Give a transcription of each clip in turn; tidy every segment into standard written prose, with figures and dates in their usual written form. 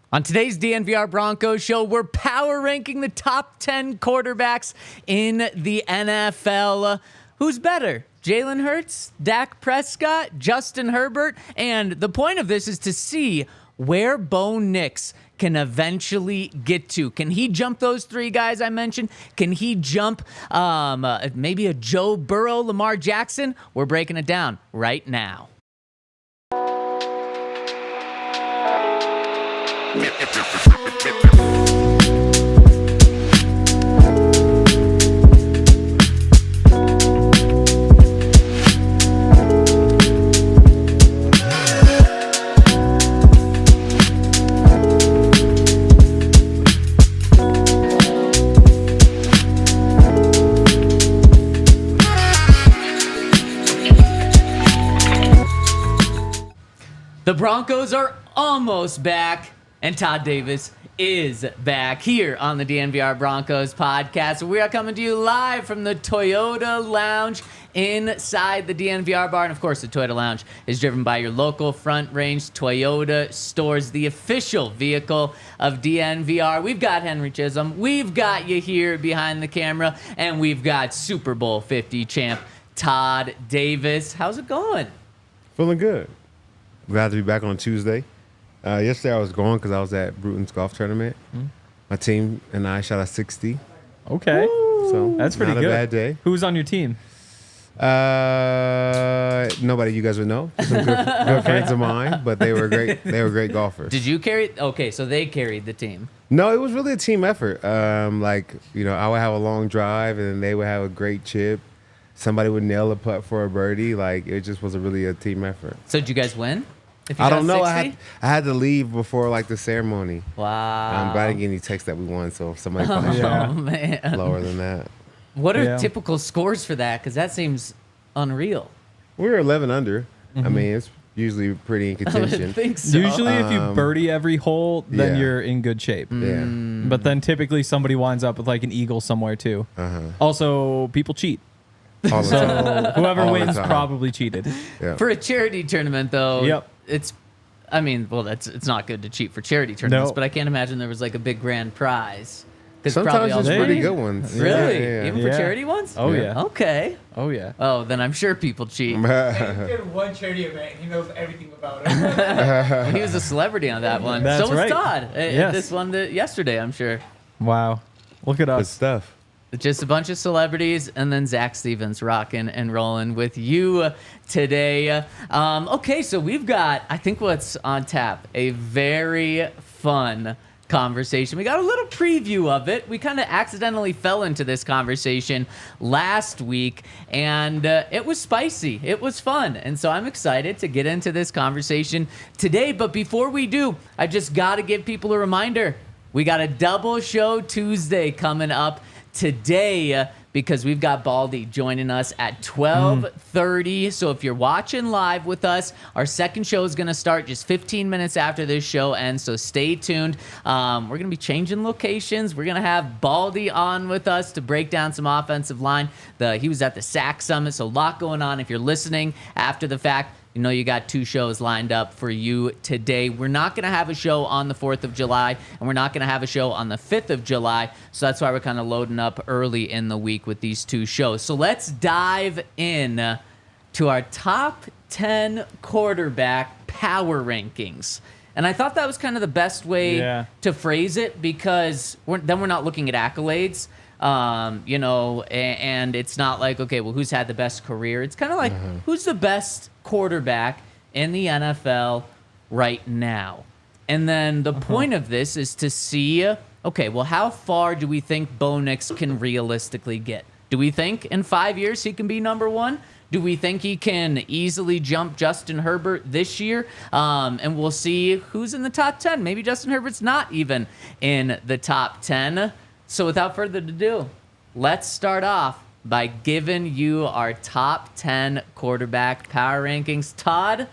On today's DNVR Broncos show, we're power ranking the top 10 quarterbacks in the NFL. Who's better? Jalen Hurts, Dak Prescott, Justin Herbert? And the point of this is to see where Bo Nix can eventually get to. Can he jump those three guys I mentioned? Can he jump maybe a Joe Burrow, Lamar Jackson? We're breaking it down right now. The Broncos are almost back, and Todd Davis is back here on the DNVR Broncos Podcast. We are coming to you live from the Toyota Lounge inside the DNVR Bar. And, of course, the Toyota Lounge is driven by your local Front Range Toyota stores, the official vehicle of DNVR. We've got Henry Chisholm. We've got you here behind the camera, and we've got Super Bowl 50 champ Todd Davis. How's it going? Feeling good. Glad to be back on Tuesday. Yesterday I was going because I was at Bruton's golf tournament. My team and I shot a 60. Okay. So That's pretty not good. a bad day. Who's on your team? Nobody you guys would know. Some good friends of mine, but they were great. They were great golfers. Did you carry? Okay, so they carried the team. No, it was really a team effort. I would have a long drive, and then they would have a great chip. Somebody would nail a putt for a birdie. It just was really a team effort. So did you guys win? If you I got don't know. 60? I had to leave before the ceremony. Wow. I'm glad I didn't get any text that we won, so somebody probably shot Man. lower than that. What are typical scores for that? Because that seems unreal. We were 11 under. I mean, it's usually pretty in I contention. would think so. Usually, if you birdie every hole, then yeah. you're in good shape. Yeah. But then typically somebody winds up with an eagle somewhere too. Also, people cheat. All the So time. whoever All the wins time. probably cheated. Yeah. For a charity tournament, though, Yep. it's not good to cheat for charity tournaments, No. but I can't imagine there was a big grand prize. 'Cause Sometimes all it's the Hey. pretty good ones. Really? Yeah. Even for Yeah. charity ones? Oh, Yeah. yeah. Okay. Oh, yeah. Oh, then I'm sure people cheat. He did one charity event. He knows everything about it. He was a celebrity on that one. That's so was right. Todd. Yes. This one yesterday, I'm sure. Wow. Look at Good us. stuff. Just a bunch of celebrities, and then Zach Stevens rocking and rolling with you today. Okay, so we've got, I think what's on tap, a very fun conversation. We got a little preview of it. We kind of accidentally fell into this conversation last week, and it was spicy. It was fun, and so I'm excited to get into this conversation today. But before we do, I just got to give people a reminder. We got a double show Tuesday coming up today because we've got Baldy joining us at 12:30. So if you're watching live with us, our second show is going to start just 15 minutes after this show ends. So stay tuned. We're going to be changing locations. We're going to have Baldy on with us to break down some offensive line. He was at the SAC Summit, so a lot going on. If you're listening after the fact, you know you got two shows lined up for you today. We're not going to have a show on the 4th of July, and we're not going to have a show on the 5th of July, so that's why we're kind of loading up early in the week with these two shows. So let's dive in to our top 10 quarterback power rankings. And I thought that was kind of the best way to phrase it because then we're not looking at accolades. And it's not like, okay, well, who's had the best career? It's kind of like, who's the best quarterback in the NFL right now? And then the point of this is to see, okay, well, how far do we think Bo Nix can realistically get? Do we think in 5 years he can be number one? Do we think he can easily jump Justin Herbert this year? And we'll see who's in the top 10. Maybe Justin Herbert's not even in the top 10. So without further ado, let's start off by giving you our top 10 quarterback power rankings. Todd,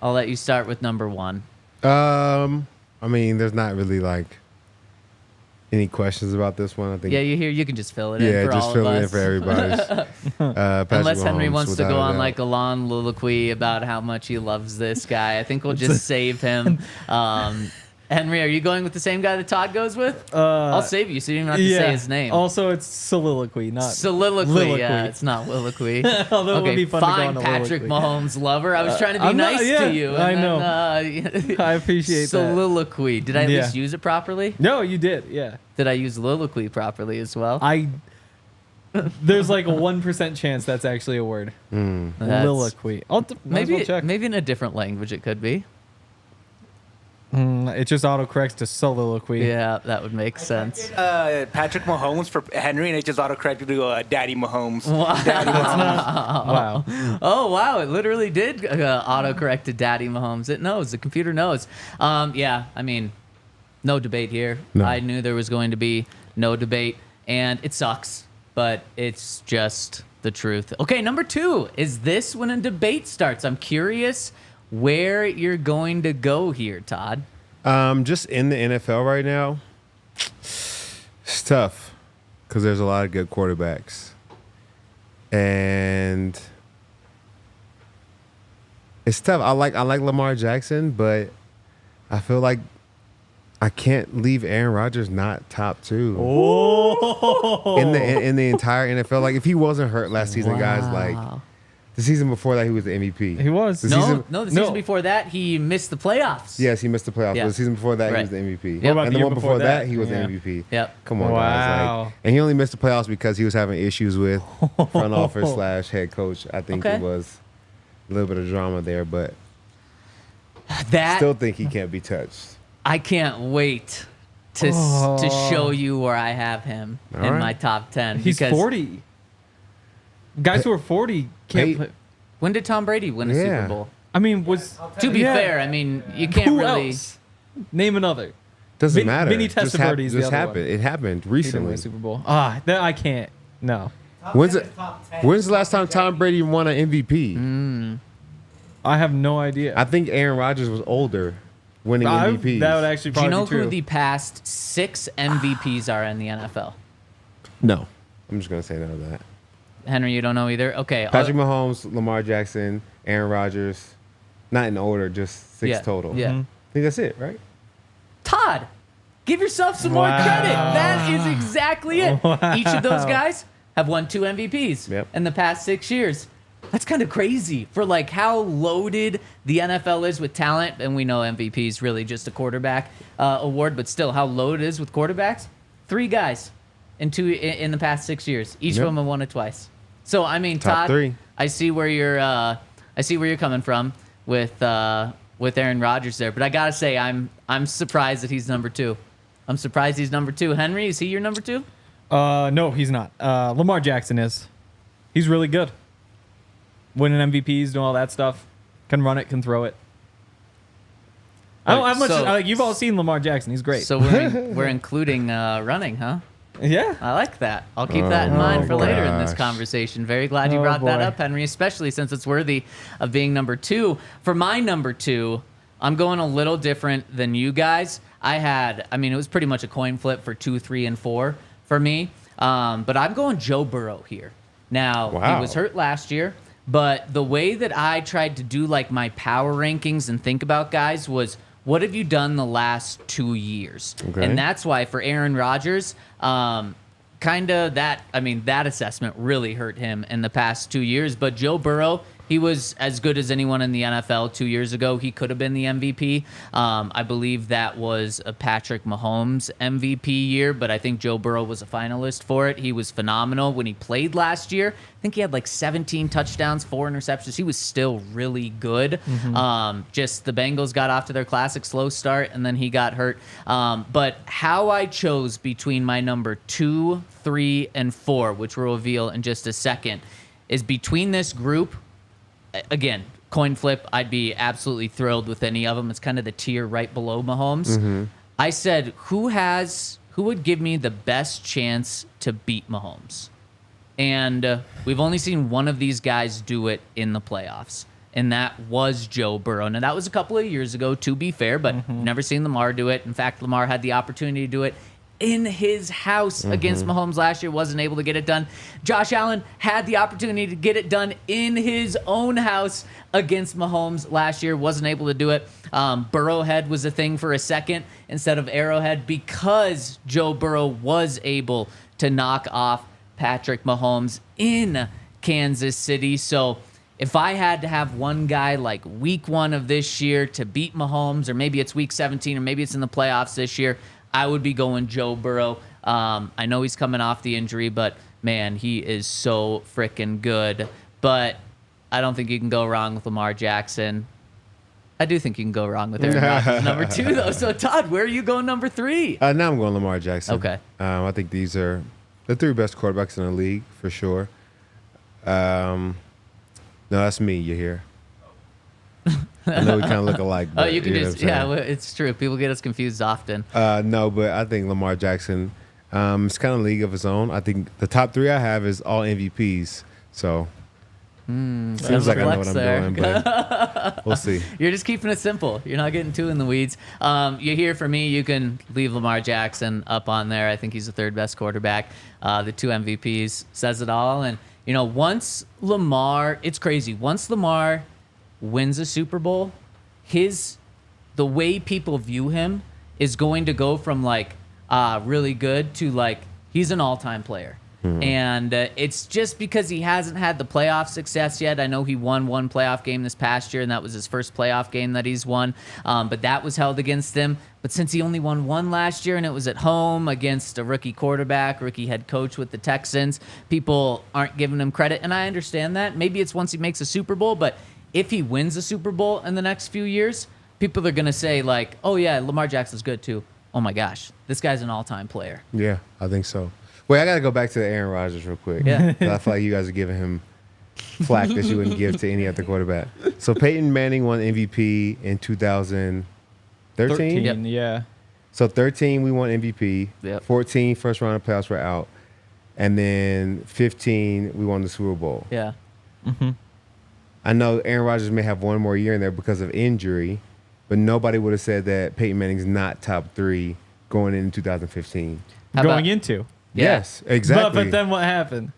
I'll let you start with number one. There's not really any questions about this one. I think. Yeah, you can just fill it in for all of us. Yeah, just fill it in for everybody. Unless Henry wants to go on a a long soliloquy about how much he loves this guy. I think we'll just save him. Henry, are you going with the same guy that Todd goes with? I'll save you so you don't have to say his name. Also, it's soliloquy, not soliloquy. Yeah, it's not willoquy. Although it would be fun to go fine, on a Patrick soliloquy. Mahomes lover. I was trying to be nice to you. I and know. Then, I appreciate that. soliloquy. Did I at least use it properly? No, you did. Yeah. Did I use soliloquy properly as well? There's like a 1% chance that's actually a word. That's- Soliloquy. Maybe check. maybe in a different language it could be. It just autocorrects to soliloquy. Yeah, that would make sense. Patrick Mahomes for Henry, and it just autocorrected to Daddy Mahomes. Daddy Wow. Oh wow! It literally did autocorrect to Daddy Mahomes. It knows. The computer knows. Yeah, I mean, no debate here. No. I knew there was going to be no debate, and it sucks, but it's just the truth. Okay, number 2 is this when a debate starts. I'm curious where you're going to go here, Todd. Just in the NFL right now, it's tough because there's a lot of good quarterbacks, and it's tough. I like Lamar Jackson, but I feel like I can't leave Aaron Rodgers not top 2 in the entire NFL. Like if he wasn't hurt last season, guys, like the season before that he was the MVP. He was. The The season season before that he missed the playoffs. Yes, he missed the playoffs. Yeah. But the season before that, Right. he was the MVP. What about And the the year one before before that, that? he was Yeah. the MVP. Yep. Come on, guys. Wow. Like, and he only missed the playoffs because he was having issues with front office / head coach. I think Okay. it was a little bit of drama there, but That still think he can't be touched. I can't wait to show you where I have him All in right. my top 10. He's because 40. Guys who are 40 can't Hey. play. When did Tom Brady win a Yeah. Super Bowl? I mean, was To be Yeah. fair, I mean, you can't who really. else? Name another. Doesn't Vin- matter. Vinny Just Testaverde's the just other happened. one. It happened He didn't win recently. a Super Bowl. I can't. No. When's the last time Tom Brady won an MVP? I have no idea. I think Aaron Rodgers was older winning MVPs. That would actually Do you probably know be true. who the past 6 MVPs are in the NFL? No. I'm just going to say no to that. Henry, you don't know either? Okay. Patrick Mahomes, Lamar Jackson, Aaron Rodgers. Not in order, just 6 yeah, total. Yeah. Mm-hmm. I think that's it, right? Todd, give yourself some more Wow. credit. That is exactly it. Each of those guys have won 2 MVPs Yep. in the past 6 years. That's kind of crazy for like how loaded the NFL is with talent. And we know MVP is really just a quarterback award, but still how loaded it is with quarterbacks. 3 guys in the past 6 years. Each Yep. of them have won it twice. So I mean, Top Todd, 3. I see where you're coming from with Aaron Rodgers there. But I gotta say, I'm surprised that he's number 2. I'm surprised he's number 2. Henry, is he your number 2? No, he's not. Lamar Jackson is. He's really good. Winning MVPs, doing all that stuff. Can run it, can throw it. I don't have much. So- You've all seen Lamar Jackson. He's great. So we're including running, huh? yeah. I like that. I'll keep that in mind for later in this gosh. conversation. Very glad you Oh, brought that boy. up, Henry, especially since it's worthy of being number 2. For my number 2, I'm going a little different than you guys. It was pretty much a coin flip for 2, 3, and 4 for me. But I'm going Joe Burrow here. Now, Wow. he was hurt last year, but the way that I tried to do like my power rankings and think about guys was, what have you done the last 2 years? Okay. And that's why for Aaron Rodgers, that assessment really hurt him in the past 2 years. But Joe Burrow, he was as good as anyone in the NFL 2 years ago. He could have been the MVP. I believe that was a Patrick Mahomes MVP year, but I think Joe Burrow was a finalist for it. He was phenomenal when he played last year. I think he had like 17 touchdowns, 4 interceptions. He was still really good. Just the Bengals got off to their classic slow start, and then he got hurt. But how I chose between my number 2, 3, and 4, which we'll reveal in just a second, is between this group. Again, coin flip, I'd be absolutely thrilled with any of them. It's kind of the tier right below Mahomes. I said, who would give me the best chance to beat Mahomes? And we've only seen one of these guys do it in the playoffs, and that was Joe Burrow. Now, that was a couple of years ago, to be fair, but never seen Lamar do it. In fact, Lamar had the opportunity to do it in his house against Mahomes last year, wasn't able to get it done. Josh Allen had the opportunity to get it done in his own house against Mahomes last year, wasn't able to do it. Burrowhead was a thing for a second instead of Arrowhead because Joe Burrow was able to knock off Patrick Mahomes in Kansas City. So if I had to have one guy like week 1 of this year to beat Mahomes, or maybe it's week 17, or maybe it's in the playoffs this year, I would be going Joe Burrow. I know he's coming off the injury, but man, he is so freaking good. But I don't think you can go wrong with Lamar Jackson. I do think you can go wrong with Aaron Rodgers, number 2, though. So, Todd, where are you going number 3? Now I'm going Lamar Jackson. Okay. I think these are the 3 best quarterbacks in the league for sure. No, that's me. You're here. I know we kind of look alike. But, You can just, well, it's true. People get us confused often. No, but I think Lamar Jackson, it's kind of a league of his own. I think the top 3 I have is all MVPs. So, seems like I know what I'm doing, but we'll see. You're just keeping it simple. You're not getting too in the weeds. You hear from me, you can leave Lamar Jackson up on there. I think he's the 3rd best quarterback. The 2 MVPs says it all. And, once Lamar, it's crazy. Once Lamar wins a Super Bowl, the way people view him is going to go from like really good to like he's an all-time player. And it's just because he hasn't had the playoff success yet. I know he won 1 playoff game this past year, and that was his first playoff game that he's won. But that was held against him. But since he only won 1 last year, and it was at home against a rookie quarterback, rookie head coach with the Texans, people aren't giving him credit. And I understand that. Maybe it's once he makes a Super Bowl, but if he wins a Super Bowl in the next few years, people are going to say like, oh, yeah, Lamar Jackson's good too. Oh, my gosh, this guy's an all-time player. Yeah, I think so. Wait, I got to go back to Aaron Rodgers real quick. Yeah. 'Cause I feel like you guys are giving him flack that you wouldn't give to any other quarterback. So Peyton Manning won MVP in 2013? Yep. Yeah. So 13, we won MVP. Yep. 14, first round of playoffs, we're out. And then 15, we won the Super Bowl. Yeah. I know Aaron Rodgers may have 1 more year in there because of injury, but nobody would have said that Peyton Manning's not top 3 going into 2015. How Going about- into. Yeah. Yes, exactly. But then what happened?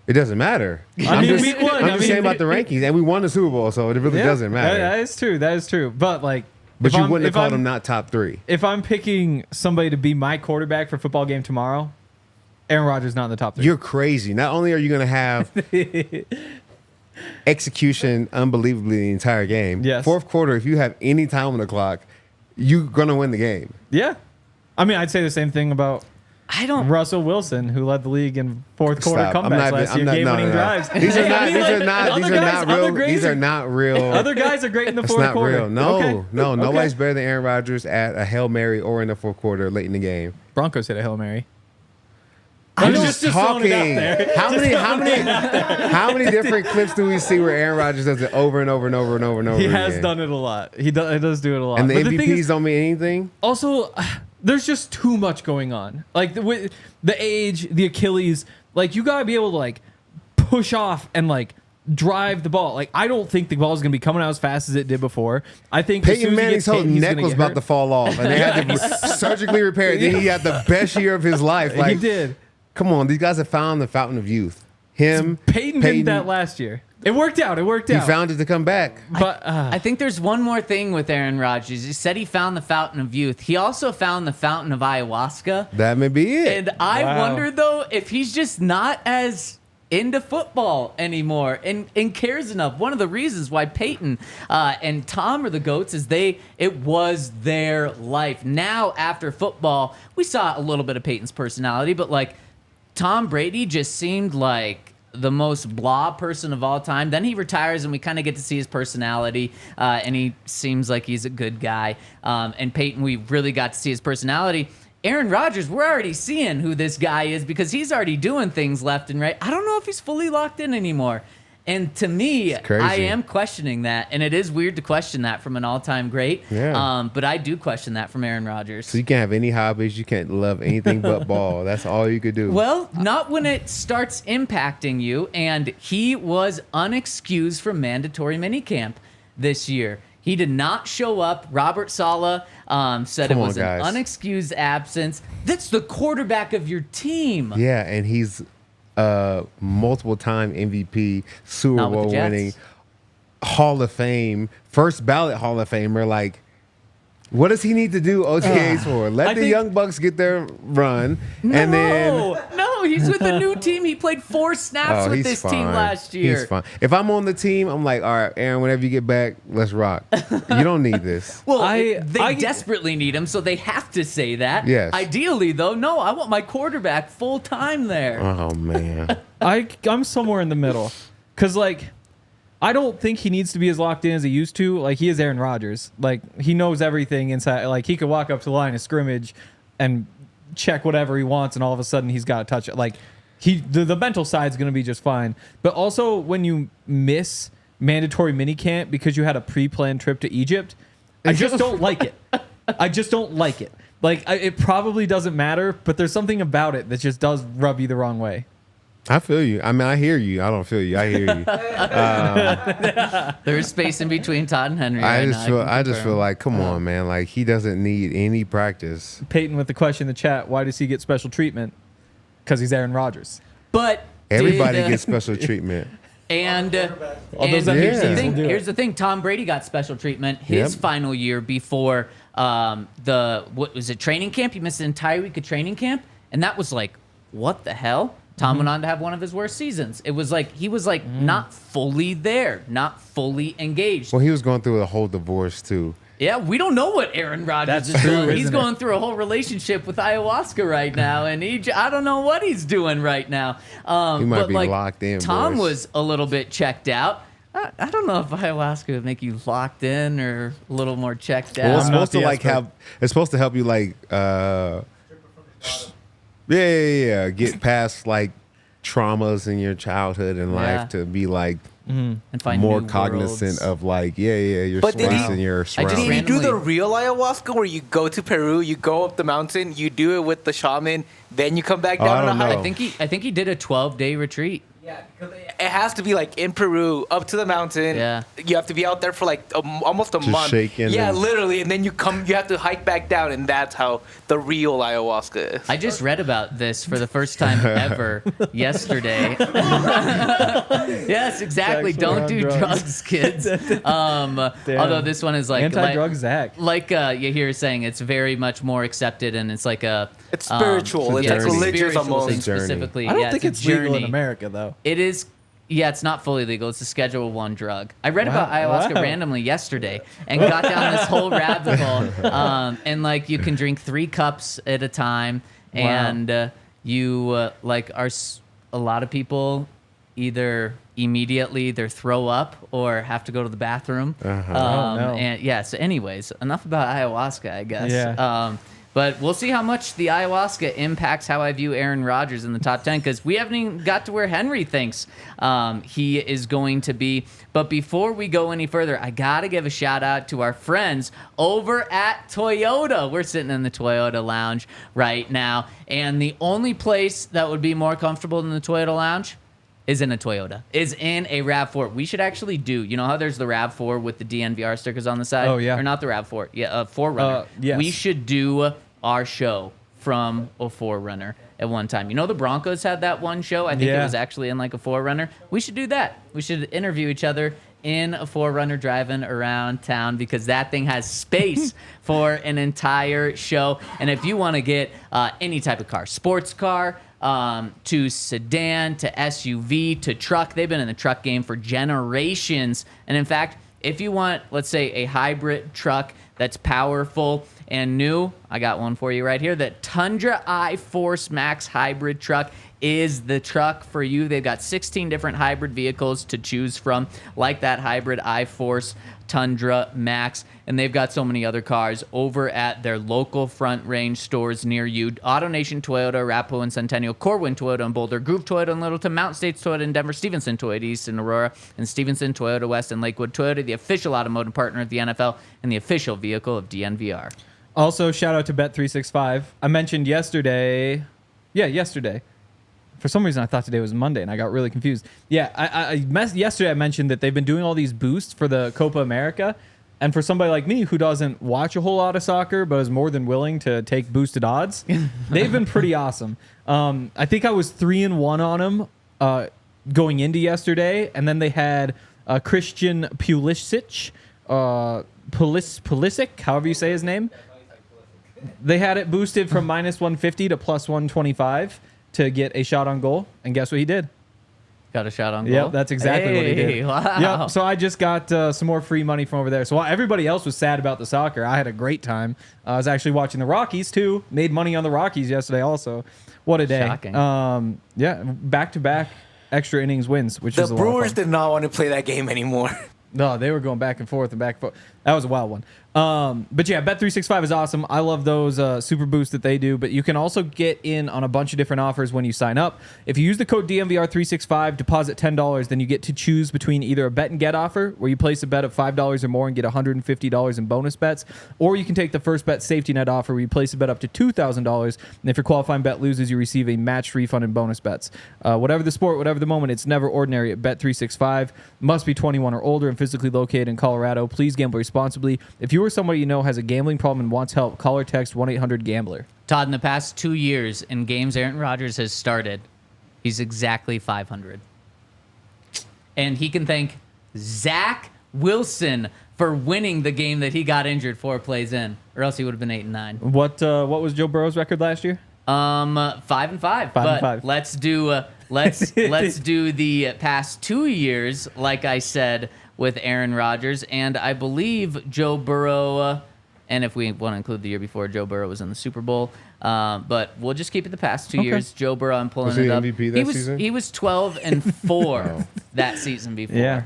It doesn't matter. I mean, just, week 1. I'm just saying about the rankings, and we won the Super Bowl, so it really doesn't matter. That is true. That is true. But like, But if you I'm- wouldn't have if called I'm- him not top 3. If I'm picking somebody to be my quarterback for football game tomorrow, Aaron Rodgers not in the top 3. You're crazy. Not only are you going to have execution unbelievably the entire game, Yes. 4th quarter, if you have any time on the clock, you're going to win the game. Yeah. I mean, I'd say the same thing about I don't. Russell Wilson, who led the league in 4th quarter Stop. comebacks last year, game-winning drives. These are not. I mean, These like, are not. These other are guys- not other real. greats These are not real. Other guys are great in the It's 4th not quarter. real. No, Okay. no. Okay. Nobody's better than Aaron Rodgers at a Hail Mary or in the 4th quarter late in the game. Broncos hit a Hail Mary. I'm just throwing it out there. How many different clips do we see where Aaron Rodgers does it over and over and over and over and over He again? has done it a lot. He does do it a lot. And the But thing MVPs is, don't mean anything. also, there's just too much going on. Like with the age, the Achilles. Like you gotta be able to like push off and like drive the ball. Like I don't think the ball is gonna be coming out as fast as it did before. I think as Peyton soon as he Manning's gets hit, whole he's neck gonna was get about hurt. to fall off, and they had to surgically repair it. Then he had the best year of his life. Like, He did. Come on, these guys have found the fountain of youth. Him, Peyton did that last year. It worked out. It worked he out. found it to come back. But I think there's one more thing with Aaron Rodgers. He said he found the fountain of youth. He also found the fountain of ayahuasca. That may be it. And I Wow. wonder, though, if he's just not as into football anymore and cares enough. One of the reasons why Peyton and Tom are the GOATs is it was their life. Now, after football, we saw a little bit of Peyton's personality, but like Tom Brady just seemed like the most blah person of all time. Then he retires and we kind of get to see his personality, and he seems like he's a good guy. And Peyton, we really got to see his personality. Aaron Rodgers, we're already seeing who this guy is because he's already doing things left and right. I don't know if he's fully locked in anymore. And to me, crazy. I am questioning that. And it is weird to question that from an all-time great. Yeah. But I do question that from Aaron Rodgers. So you can't have any hobbies. You can't love anything but ball. That's all you could do. Well, not when it starts impacting you. And he was unexcused from mandatory minicamp this year. He did not show up. Robert Saleh said it was an unexcused absence. That's the quarterback of your team. Yeah, and he's multiple-time MVP, Super Bowl winning, Hall of Fame, first ballot Hall of Famer. Like, what does he need to do OTAs for? Let the Young Bucks get their run, and then he's with a new team. He played 4 snaps with this team last year. He's fine. If I'm on the team, I'm like, all right, Aaron, whenever you get back, let's rock. You don't need this. Well, they desperately need him, so they have to say that. Yes. Ideally, though, no, I want my quarterback full time there. Oh man. I'm somewhere in the middle, because like, I don't think he needs to be as locked in as he used to. Like, he is Aaron Rodgers. Like, he knows everything inside. Like, he could walk up to the line of scrimmage and check whatever he wants, and all of a sudden he's got to touch it. Like, the mental side's going to be just fine. But also, when you miss mandatory minicamp because you had a pre-planned trip to Egypt, I just don't like it. I just don't like it. Like, it probably doesn't matter, but there's something about it that just does rub you the wrong way. I feel you. I mean, I hear you. I don't feel you. I hear you. There's space in between Todd and Henry. I just feel like, come on, man. Like, he doesn't need any practice. Peyton with the question in the chat: why does he get special treatment? Because he's Aaron Rodgers. But everybody gets special treatment. And here's the thing. Tom Brady got special treatment his final year before what was it, training camp? He missed an entire week of training camp, and that was like, what the hell? Tom went on to have one of his worst seasons. It was like he was like not fully there, not fully engaged. Well, he was going through a whole divorce too. Yeah, we don't know what Aaron Rodgers is doing. He's going through a whole relationship with ayahuasca right now, and I don't know what he's doing right now. He might be locked in. Tom was a little bit checked out. I don't know if ayahuasca would make you locked in or a little more checked out. Well, it's supposed to it's supposed to help you like get past like traumas in your childhood and life to be like and find more cognizant of like your space and your surroundings. Did he do the real ayahuasca where you go to Peru, you go up the mountain, you do it with the shaman, then you come back down on a hike? I think he did a 12-day retreat. Yeah, because it has to be like in Peru, up to the mountain. Yeah, you have to be out there for like almost a month. Yeah, literally, and then you have to hike back down, and that's how the real ayahuasca is. I just read about this for the first time ever yesterday. Yes, exactly. Don't do drugs, kids. Although this one is like anti-drug Zach. Like you hear saying, it's very much more accepted, and it's like it's spiritual. It's like religious almost. Specifically, I don't think it's legal in America though. It is. Yeah, it's not fully legal. It's a Schedule 1 drug. I read about ayahuasca randomly yesterday and got down this whole rabbit hole. And like you can drink 3 cups at a time, and you like are a lot of people either immediately throw up or have to go to the bathroom. And yeah. So, anyways, enough about ayahuasca, I guess. Yeah. But we'll see how much the ayahuasca impacts how I view Aaron Rodgers in the top 10, because we haven't even got to where Henry thinks he is going to be. But before we go any further, I got to give a shout out to our friends over at Toyota. We're sitting in the Toyota Lounge right now, and the only place that would be more comfortable than the Toyota Lounge is in a Toyota, is in a RAV4. We should actually do, you know how there's the RAV4 with the DNVR stickers on the side? Oh, yeah. Or not the RAV4, yeah, 4Runner. Yes. We should do our show from a 4Runner at one time. You know the Broncos had that one show? I think it was actually in like a 4Runner. We should do that. We should interview each other in a 4Runner driving around town, because that thing has space for an entire show. And if you want to get any type of car, sports car, to sedan, to SUV, to truck. They've been in the truck game for generations. And in fact, if you want, let's say, a hybrid truck that's powerful and new, I got one for you right here. The Tundra iForce Max hybrid truck is the truck for you. They've got 16 different hybrid vehicles to choose from, like that hybrid iForce Tundra Max, and they've got so many other cars over at their local Front Range stores near you. AutoNation Toyota, Arapahoe and Centennial, Corwin Toyota in Boulder, Groove Toyota in Littleton, Mountain States Toyota in Denver, Stevenson Toyota East in Aurora, and Stevenson Toyota West in Lakewood. Toyota, the official automotive partner of the NFL and the official vehicle of DNVR. Also, shout out to Bet365. I mentioned yesterday. For some reason, I thought today was Monday, and I got really confused. Yeah, yesterday I mentioned that they've been doing all these boosts for the Copa America. And for somebody like me who doesn't watch a whole lot of soccer but is more than willing to take boosted odds, they've been pretty awesome. I think I was 3-1 on them going into yesterday, and then they had Christian Pulisic, Pulisic, however you say his name. They had it boosted from -150 to +125 to get a shot on goal, and guess what he did? Got a shot on goal? Yeah, that's exactly what he did. Wow. Yep, so I just got some more free money from over there. So while everybody else was sad about the soccer, I had a great time. I was actually watching the Rockies, too. Made money on the Rockies yesterday also. What a day. Shocking. Yeah, back-to-back extra innings wins, which the is a lot of fun. Brewers did not want to play that game anymore. No, they were going back and forth and back and forth. That was a wild one. But yeah, Bet365 is awesome. I love those super boosts that they do, but you can also get in on a bunch of different offers when you sign up. If you use the code DNVR365, deposit $10, then you get to choose between either a bet and get offer, where you place a bet of $5 or more and get $150 in bonus bets, or you can take the first bet safety net offer, where you place a bet up to $2,000, and if your qualifying bet loses, you receive a matched refund in bonus bets. Whatever the sport, whatever the moment, it's never ordinary at Bet365. Must be 21 or older and physically located in Colorado. Please gamble responsibly. If you or somebody you know has a gambling problem and wants help, call or text 1-800-GAMBLER. Todd, in the past 2 years in games Aaron Rodgers has started, he's exactly 500. And he can thank Zach Wilson for winning the game that he got injured 4 plays in, or else he would have been 8-9. What was Joe Burrow's record last year? 5-5. 5-5. Let's do the past 2 years, like I said, with Aaron Rodgers, and I believe Joe Burrow, and if we want to include the year before, Joe Burrow was in the Super Bowl, but we'll just keep it the past 2 years. Joe Burrow, I'm pulling it up. MVP that season? He was 12-4 that season before. Yeah.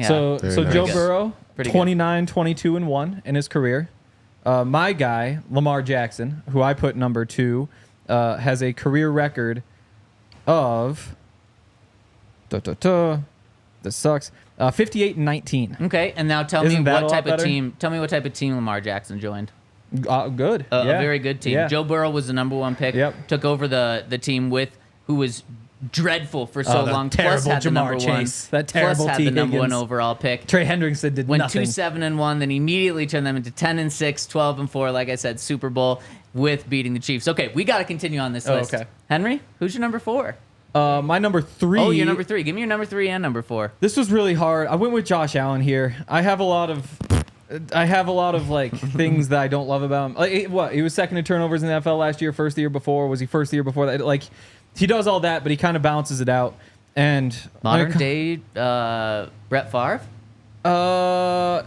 So nice. Joe Burrow, Pretty 29, 22-1 in his career. My guy, Lamar Jackson, who I put number 2, has a career record of this sucks. 58-19. Okay, and now tell Isn't me that what a type lot of better? team. Tell me what type of team Lamar Jackson joined. Good. A Yeah. very good team. Yeah. Joe Burrow was the number 1 pick. Yep. Took over the team who was dreadful for so the long. terrible Plus had the number Jamar 1. Chase. That terrible Plus had T. the number 1 Higgins. overall pick. Trey Hendrickson did Went nothing. 2-7-1, then immediately turned them into 10-6, 12-4. Like I said, Super Bowl with beating the Chiefs. Okay, we got to continue on this list. Okay. Henry, who's your number 4? My number 3. Oh, your number 3. Give me your number 3 and number 4. This was really hard. I went with Josh Allen here. I have a lot of like things that I don't love about him. Like, he was second in turnovers in the NFL last year, first the year before. Was he first the year before that? Like, he does all that, but he kind of balances it out. And Modern day Brett Favre? Yeah.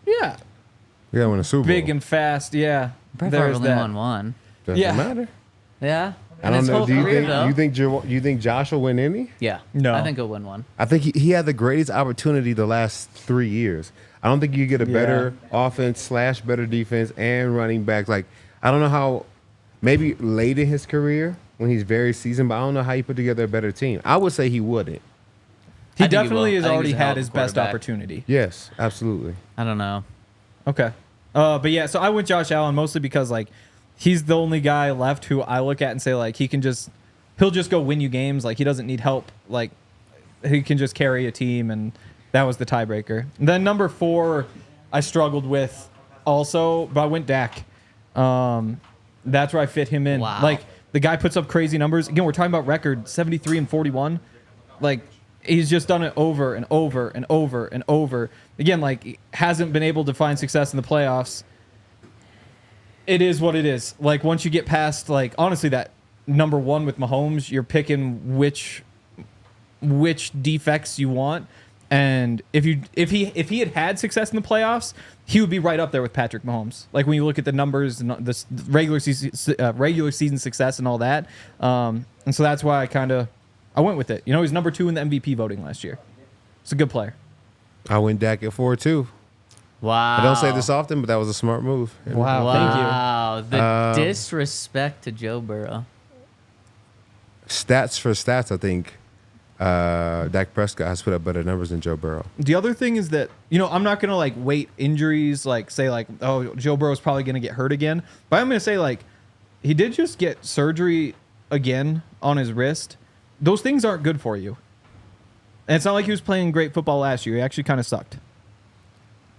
We got to win a Super Bowl. Big and fast, yeah. Brett Favre only won 1. Doesn't Yeah. matter. Yeah. I don't know. Do You you think Josh will win any? Yeah. No. I think he'll win 1. I think he had the greatest opportunity the last 3 years. I don't think you get a better offense / better defense and running backs. Like, I don't know how, maybe late in his career when he's very seasoned, but I don't know how you put together a better team. I would say he wouldn't. He I think he definitely will. has I think already he's a hell had of a his best quarterback. opportunity. Yes, absolutely. I don't know. Okay. But yeah, so I went Josh Allen mostly because, like, he's the only guy left who I look at and say, like, he'll just go win you games. Like, he doesn't need help. Like, he can just carry a team, and that was the tiebreaker. And then number 4, I struggled with also, but I went Dak. That's where I fit him in. Wow. Like, the guy puts up crazy numbers. Again, we're talking about record 73-41. Like, he's just done it over and over and over and over. Again, like, hasn't been able to find success in the playoffs. It is what it is. Like, once you get past, like, honestly, that number 1 with Mahomes, you're picking which defects you want. And if he had success in the playoffs, he would be right up there with Patrick Mahomes. Like, when you look at the numbers and the regular season success and all that. And so that's why I went with it. You know, he's number 2 in the MVP voting last year. It's a good player. I went Dak at 4 too. Wow. I don't say this often, but that was a smart move. Wow. Wow. The disrespect to Joe Burrow. Stats for stats, I think Dak Prescott has put up better numbers than Joe Burrow. The other thing is that, you know, I'm not going to, like, weight injuries, like, say, like, oh, Joe Burrow's probably going to get hurt again. But I'm going to say, like, he did just get surgery again on his wrist. Those things aren't good for you. And it's not like he was playing great football last year. He actually kind of sucked.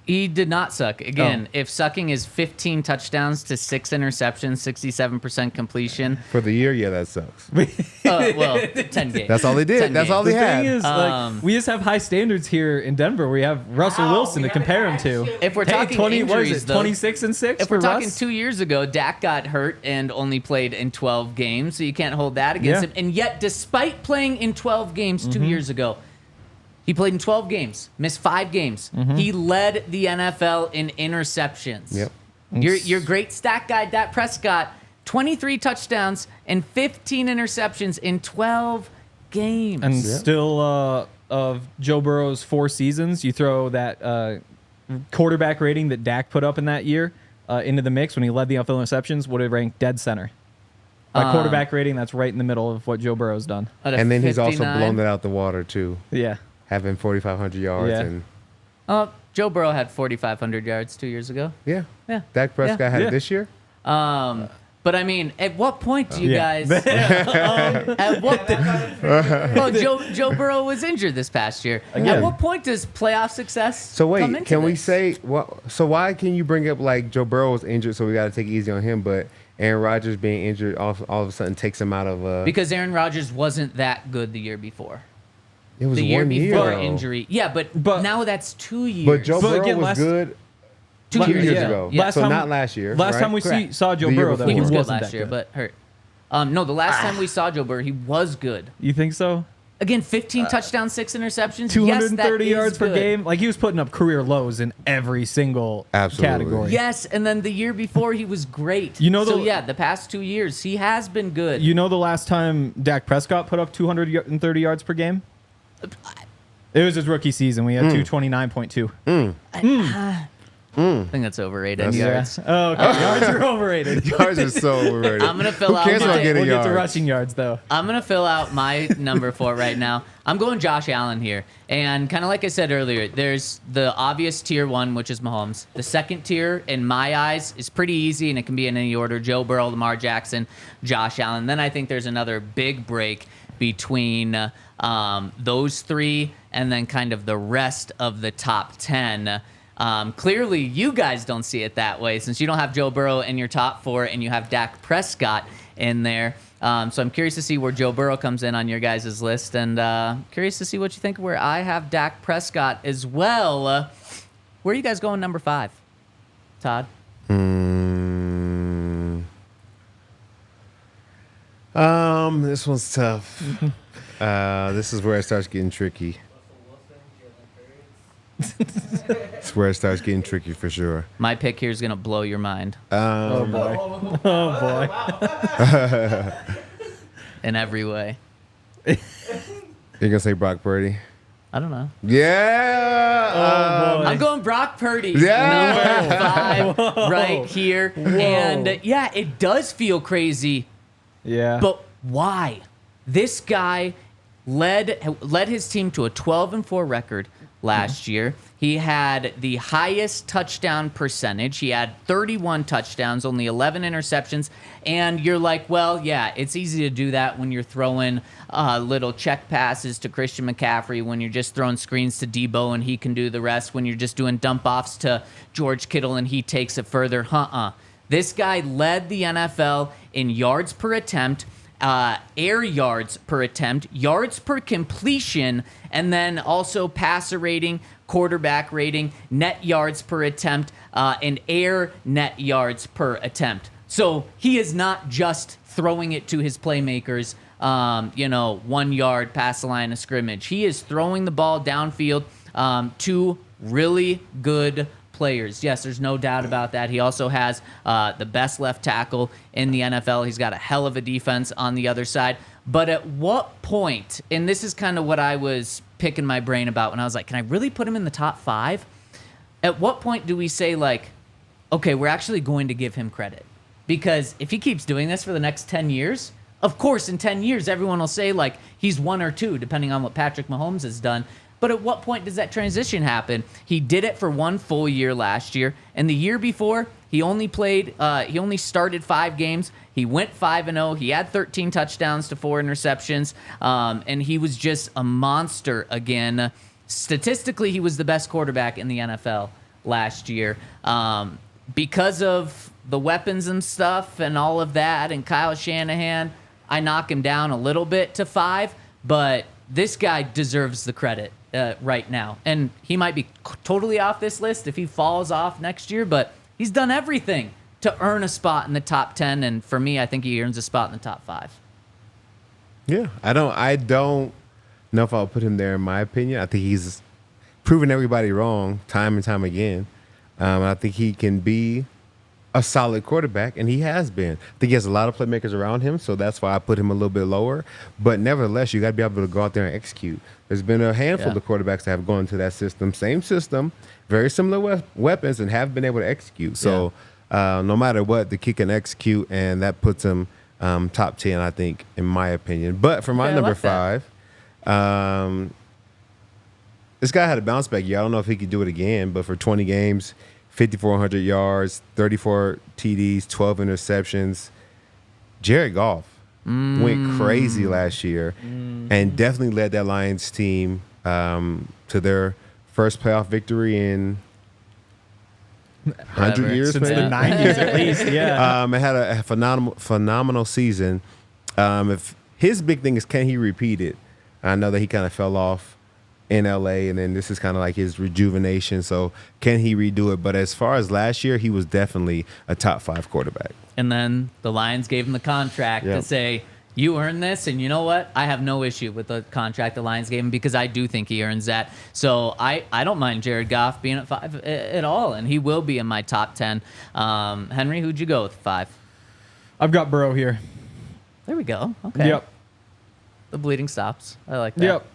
He did not suck. Again, if sucking is 15 touchdowns to 6 interceptions, 67% completion. For the year, yeah, that sucks. 10 games. That's all they did. That's all they had. The thing is, like, we just have high standards here in Denver. We have Russell Wilson to compare him to. If we're talking 20, injuries, what is it, though, 26 and 6 if we're talking Russ? 2 years ago, Dak got hurt and only played in 12 games, so you can't hold that against him. And yet, despite playing in 12 games 2 years ago, he played in 12 games, missed 5 games. He led the NFL in interceptions. Yep. Your great stat guy, Dak Prescott, 23 touchdowns and 15 interceptions in 12 games. And still, of Joe Burrow's 4 seasons, you throw that quarterback rating that Dak put up in that year into the mix when he led the NFL interceptions, would have ranked dead center. By quarterback rating, that's right in the middle of what Joe Burrow's done. And then he's also blown it out the water, too. Yeah. Having 4,500 yards. And Joe Burrow had 4,500 yards 2 years ago. Yeah. Yeah. Dak Prescott had it this year? But I mean, at what point do you guys? At what? Well, Joe Burrow was injured this past year. At what point does playoff success? So wait, come into can we this? say what? So why can you bring up like Joe Burrow was injured, so we got to take it easy on him, but Aaron Rodgers being injured all of a sudden takes him out of because Aaron Rodgers wasn't that good the year before. It was the year 1 year before though. Injury. Yeah, but now that's 2 years. But Joe Burrow was good 2 years ago. Yeah. So not last year. Last right? time we saw Joe Burrow, though, he he was good wasn't last that year, good. but hurt. No, the last time we saw Joe Burrow, he was good. You think so? Again, 15 touchdowns, 6 interceptions, 230 yards per good. game. Like, he was putting up career lows in every single category. Yes, and then the year before he was great. You know, the past 2 years he has been good. You know, the last time Dak Prescott put up 230 yards per game, it was his rookie season. We had 229.2. I think that's overrated. Yards. Oh, okay. Yards are overrated. Yards are so overrated. I'm gonna fill out. Who cares about getting We'll get yards? to rushing yards though. I'm gonna fill out my number 4 right now. I'm going Josh Allen here, and kind of like I said earlier, there's the obvious tier 1, which is Mahomes. The second tier, in my eyes, is pretty easy, and it can be in any order: Joe Burrow, Lamar Jackson, Josh Allen. Then I think there's another big break between those 3, and then kind of the rest of the top 10. Clearly, you guys don't see it that way since you don't have Joe Burrow in your top 4 and you have Dak Prescott in there. So I'm curious to see where Joe Burrow comes in on your guys' list, and curious to see what you think where I have Dak Prescott as well. Where are you guys going number 5? Todd? This one's tough. This is where it starts getting tricky. It's where it starts getting tricky for sure. My pick here is going to blow your mind. Oh, boy. Oh, boy. In every way. You're going to say Brock Purdy? I don't know. Yeah. I'm going Brock Purdy. Yeah. Number 5 right here. Whoa. And it does feel crazy. Yeah. But why? This guy led his team to a 12-4 record last year. He had the highest touchdown percentage. He had 31 touchdowns, only 11 interceptions. And you're like, well, yeah, it's easy to do that when you're throwing little check passes to Christian McCaffrey, when you're just throwing screens to Debo and he can do the rest, when you're just doing dump offs to George Kittle and he takes it further. This guy led the NFL in yards per attempt, air yards per attempt, yards per completion, and then also passer rating, quarterback rating, net yards per attempt, and air net yards per attempt. So he is not just throwing it to his playmakers, 1 yard past the line of scrimmage. He is throwing the ball downfield to really good players. Yes, there's no doubt about that. He also has the best left tackle in the NFL. He's got a hell of a defense on the other side. But at what point, and this is kind of what I was picking my brain about when I was like, can I really put him in the top 5? At what point do we say, like, okay, we're actually going to give him credit? Because if he keeps doing this for the next 10 years, of course, in 10 years, everyone will say, like, he's 1 or 2, depending on what Patrick Mahomes has done. But at what point does that transition happen? He did it for 1 full year last year, and the year before, he only started 5 games. He went 5-0. He had 13 touchdowns to 4 interceptions, and he was just a monster again. Statistically, he was the best quarterback in the NFL last year. Because of the weapons and stuff and all of that and Kyle Shanahan, I knock him down a little bit to 5, but this guy deserves the credit right now. And he might be totally off this list if he falls off next year, but he's done everything to earn a spot in the top 10. And for me, I think he earns a spot in the top 5. Yeah, I don't know if I'll put him there in my opinion. I think he's proven everybody wrong time and time again. I think he can be a solid quarterback, and he has been. I think he has a lot of playmakers around him, so that's why I put him a little bit lower. But nevertheless, you got to be able to go out there and execute. There's been a handful of quarterbacks that have gone into that system, same system, very similar weapons, and have been able to execute. So no matter what, the kid can execute, and that puts him top 10, I think, in my opinion. But for my number 5, this guy had a bounce back year. I don't know if he could do it again, but for 20 games, 5,400 yards, 34 TDs, 12 interceptions. Jared Goff went crazy last year and definitely led that Lions team to their first playoff victory in 100 years. Since the 90s at least, yeah. It had a phenomenal season. If his big thing is, can he repeat it? I know that he kind of fell off in LA, and then this is kind of like his rejuvenation. So can he redo it? But as far as last year, he was definitely a top 5 quarterback. And then the Lions gave him the contract to say, you earn this, and you know what? I have no issue with the contract the Lions gave him because I do think he earns that. So I don't mind Jared Goff being at 5 at all, and he will be in my top 10. Henry, who'd you go with 5? I've got Burrow here. There we go. Okay. Yep. The bleeding stops. I like that. Yep.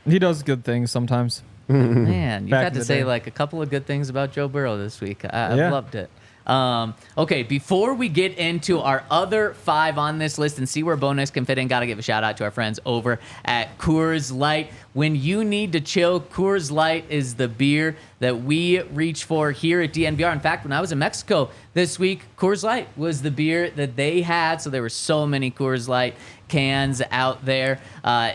He does good things sometimes. Man, you've Back had in to the say day. like a couple of good things about Joe Burrow this week. I've loved it. Okay, before we get into our other 5 on this list and see where Bo Nix can fit in, got to give a shout out to our friends over at Coors Light. When you need to chill, Coors Light is the beer that we reach for here at DNVR. In fact, when I was in Mexico this week, Coors Light was the beer that they had. So there were so many Coors Light cans out there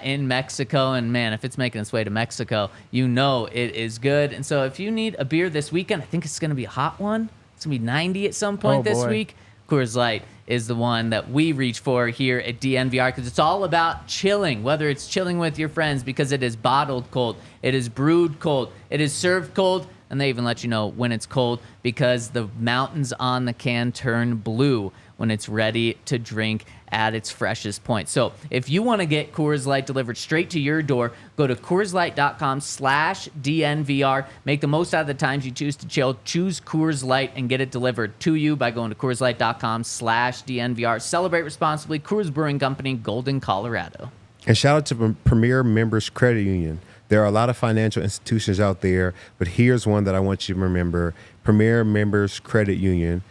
in Mexico. And man, if it's making its way to Mexico, you know it is good. And so if you need a beer this weekend, I think it's going to be a hot one. It's going to be 90 at some point this week. Coors Light is the one that we reach for here at DNVR because it's all about chilling, whether it's chilling with your friends because it is bottled cold, it is brewed cold, it is served cold, and they even let you know when it's cold because the mountains on the can turn blue when it's ready to drink at its freshest point. So if you want to get Coors Light delivered straight to your door, go to CoorsLight.com/DNVR. Make the most out of the times you choose to chill. Choose Coors Light and get it delivered to you by going to CoorsLight.com/DNVR. Celebrate responsibly. Coors Brewing Company, Golden, Colorado. And shout out to Premier Members Credit Union. There are a lot of financial institutions out there, but here's one that I want you to remember. Premier Members Credit Union,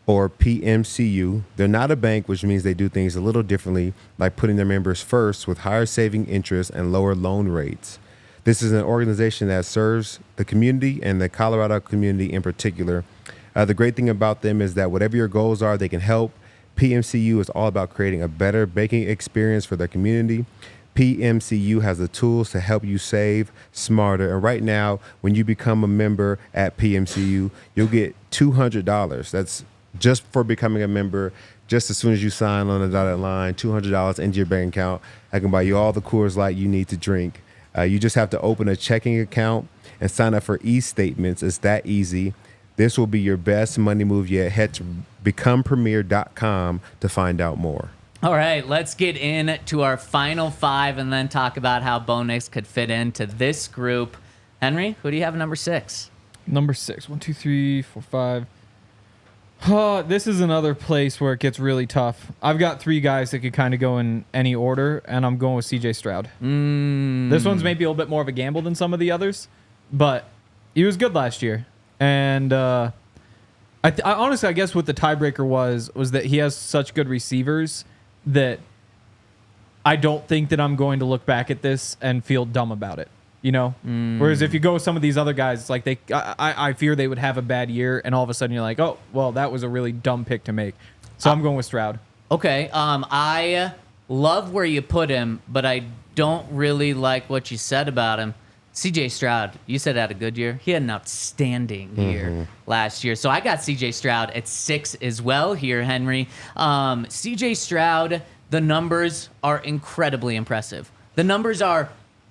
or PMCU. They're not a bank, which means they do things a little differently, like putting their members first with higher saving interest and lower loan rates. This is an organization that serves the community and the Colorado community in particular. The great thing about them is that whatever your goals are, they can help. PMCU is all about creating a better banking experience for their community. PMCU has the tools to help you save smarter. And right now, when you become a member at PMCU, you'll get $200. That's just for becoming a member. Just as soon as you sign on the dotted line, $200 into your bank account. I can buy you all the Coors Light you need to drink. You just have to open a checking account and sign up for e-statements. It's that easy. This will be your best money move yet. Head to becomepremier.com to find out more. All right, let's get into our final 5 and then talk about how Bo Nix could fit into this group. Henry, who do you have at number 6? Number 6. 1, 2, 3, 4, 5. Oh, this is another place where it gets really tough. I've got 3 guys that could kind of go in any order, and I'm going with CJ Stroud. This one's maybe a little bit more of a gamble than some of the others, but he was good last year. And I honestly, I guess what the tiebreaker was that he has such good receivers that I don't think that I'm going to look back at this and feel dumb about it. You know, whereas if you go with some of these other guys, it's like I fear they would have a bad year, and all of a sudden you're like, oh, well, that was a really dumb pick to make. So I'm going with Stroud. Okay, I love where you put him, but I don't really like what you said about him. CJ Stroud, you said had a good year. He had an outstanding year last year. So I got CJ Stroud at 6 as well here, Henry. CJ Stroud, the numbers are incredibly impressive. The numbers are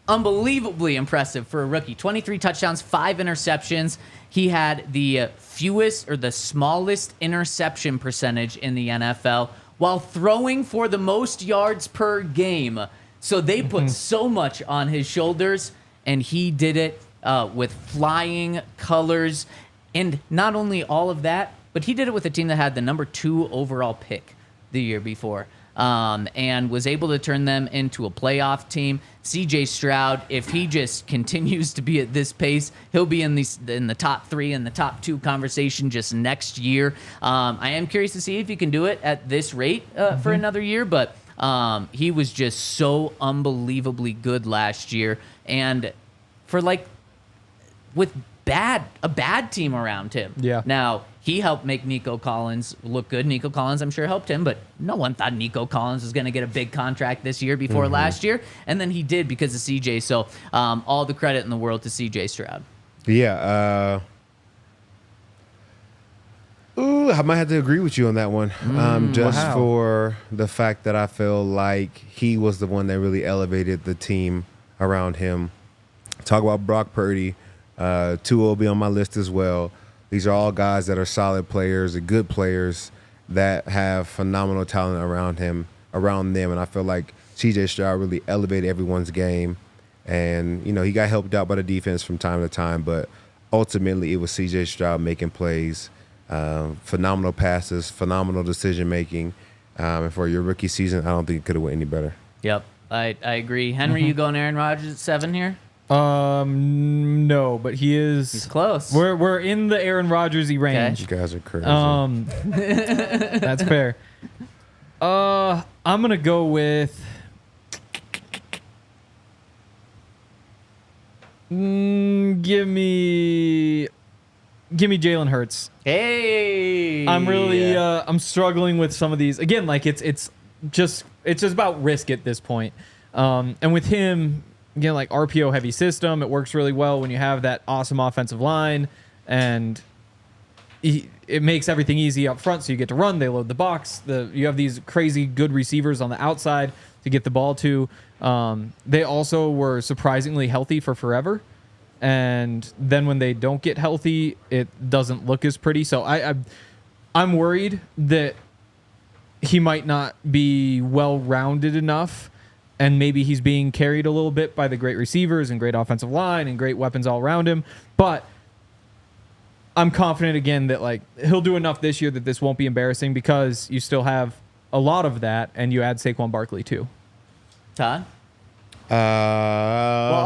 unbelievably impressive for a rookie. 23 touchdowns, 5 interceptions. He had the fewest or the smallest interception percentage in the NFL while throwing for the most yards per game. So they put so much on his shoulders, and he did it with flying colors. And not only all of that, but he did it with a team that had the number 2 overall pick the year before. And was able to turn them into a playoff team. CJ Stroud, if he just continues to be at this pace, he'll be in the top 3 and the top 2 conversation just next year. I am curious to see if he can do it at this rate for another year, but he was just so unbelievably good last year. And for with a bad team around him. Yeah. Now, he helped make Nico Collins look good. Nico Collins, I'm sure, helped him, but no one thought Nico Collins was going to get a big contract this year before last year. And then he did because of CJ. So all the credit in the world to CJ Stroud. Yeah. I might have to agree with you on that one. For the fact that I feel like he was the one that really elevated the team around him. Talk about Brock Purdy. Tua will be on my list as well. These are all guys that are solid players, good players that have phenomenal talent around them. And I feel like CJ Stroud really elevated everyone's game. And, he got helped out by the defense from time to time, but ultimately it was CJ Stroud making plays, phenomenal passes, phenomenal decision-making. And for your rookie season, I don't think it could have went any better. Yep, I agree. Henry, you going Aaron Rodgers at 7 here? No, but he's close. We're in the Aaron Rodgers-y range. You guys are crazy. That's fair. I'm gonna go with. Give me Jalen Hurts. Hey, I'm really I'm struggling with some of these. Again, it's just about risk at this point. And with him. Again, RPO heavy system, it works really well when you have that awesome offensive line, and it makes everything easy up front. So you get to run, they load the box. You have these crazy good receivers on the outside to get the ball to. They also were surprisingly healthy for forever, and then when they don't get healthy, it doesn't look as pretty. So I'm worried that he might not be well-rounded enough. And maybe he's being carried a little bit by the great receivers and great offensive line and great weapons all around him. But I'm confident, again, that he'll do enough this year that this won't be embarrassing because you still have a lot of that, and you add Saquon Barkley too. Todd? Well,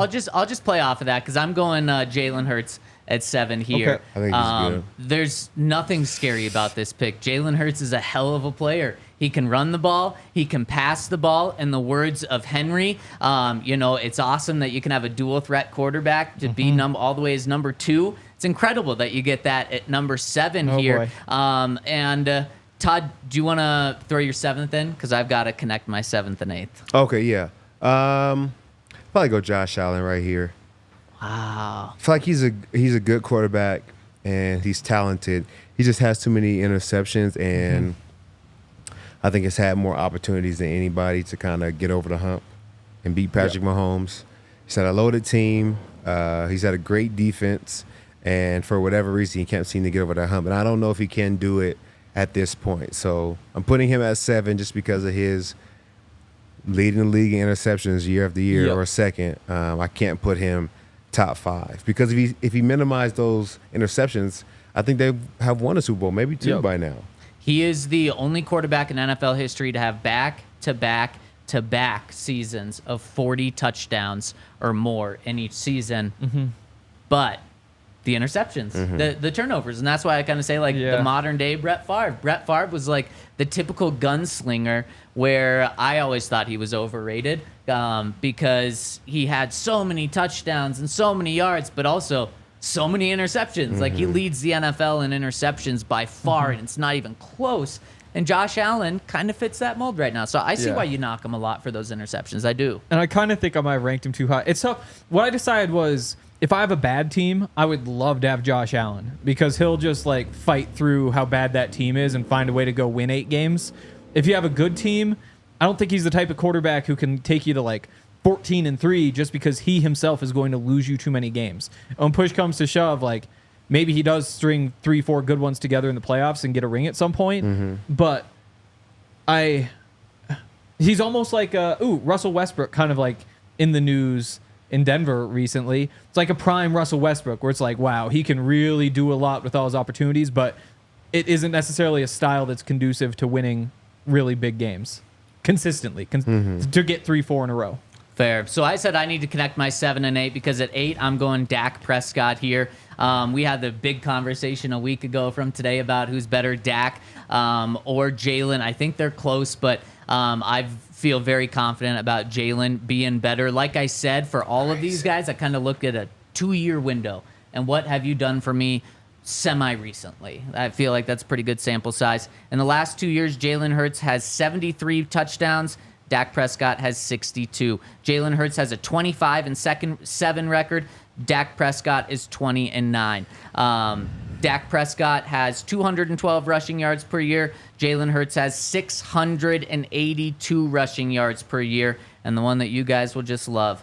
I'll just play off of that because I'm going Jalen Hurts at 7 here. Okay. I think he's good. There's nothing scary about this pick. Jalen Hurts is a hell of a player. He can run the ball. He can pass the ball. In the words of Henry, it's awesome that you can have a dual threat quarterback to be all the way as number 2. It's incredible that you get that at number 7 here. And Todd, do you want to throw your 7th in? Because I've got to connect my 7th and 8th. Okay, yeah. Probably go Josh Allen right here. Wow. I feel like he's a good quarterback and he's talented. He just has too many interceptions, and I think he's had more opportunities than anybody to kind of get over the hump and beat Patrick Mahomes. He's had a loaded team. He's had a great defense, and for whatever reason, he can't seem to get over the hump. And I don't know if he can do it at this point. So I'm putting him at 7 just because of his leading the league in interceptions year after year, or second. I can't put him top 5 because if he minimized those interceptions, I think they have won a Super Bowl, maybe 2 by now. He is the only quarterback in NFL history to have back-to-back-to-back seasons of 40 touchdowns or more in each season. But the interceptions, the turnovers, and that's why I kind of say the modern day Brett Favre. Brett Favre was the typical gunslinger, where I always thought he was overrated because he had so many touchdowns and so many yards, but also so many interceptions. He leads the NFL in interceptions by far, and it's not even close. And Josh Allen kind of fits that mold right now. So I see why you knock him a lot for those interceptions. I do. And I kind of think I might have ranked him too high. It's tough. What I decided was if I have a bad team, I would love to have Josh Allen because he'll just like fight through how bad that team is and find a way to go win 8 games. If you have a good team, I don't think he's the type of quarterback who can take you to like 14-3 just because he himself is going to lose you too many games. When push comes to shove, like maybe he does string 3-4 good ones together in the playoffs and get a ring at some point. But he's almost like Russell Westbrook, kind of like in the news in Denver recently. It's like a prime Russell Westbrook where it's like, wow, he can really do a lot with all his opportunities, but it isn't necessarily a style that's conducive to winning really big games consistently to get 3-4 in a row. Fair. So I said I need to connect my 7 and 8 because at 8 I'm going Dak Prescott here. We had the big conversation a week ago from today about who's better, Dak or Jalen. I think they're close, but I feel very confident about Jalen being better. Like I said, for all of these guys, I kind of looked at a 2-year window. And what have you done for me semi-recently? I feel like that's a pretty good sample size. In the last 2 years, Jalen Hurts has 73 touchdowns. Dak Prescott has 62. Jalen Hurts has a 25-7 record. Dak Prescott is 20-9. Dak Prescott has 212 rushing yards per year. Jalen Hurts has 682 rushing yards per year. And the one that you guys will just love.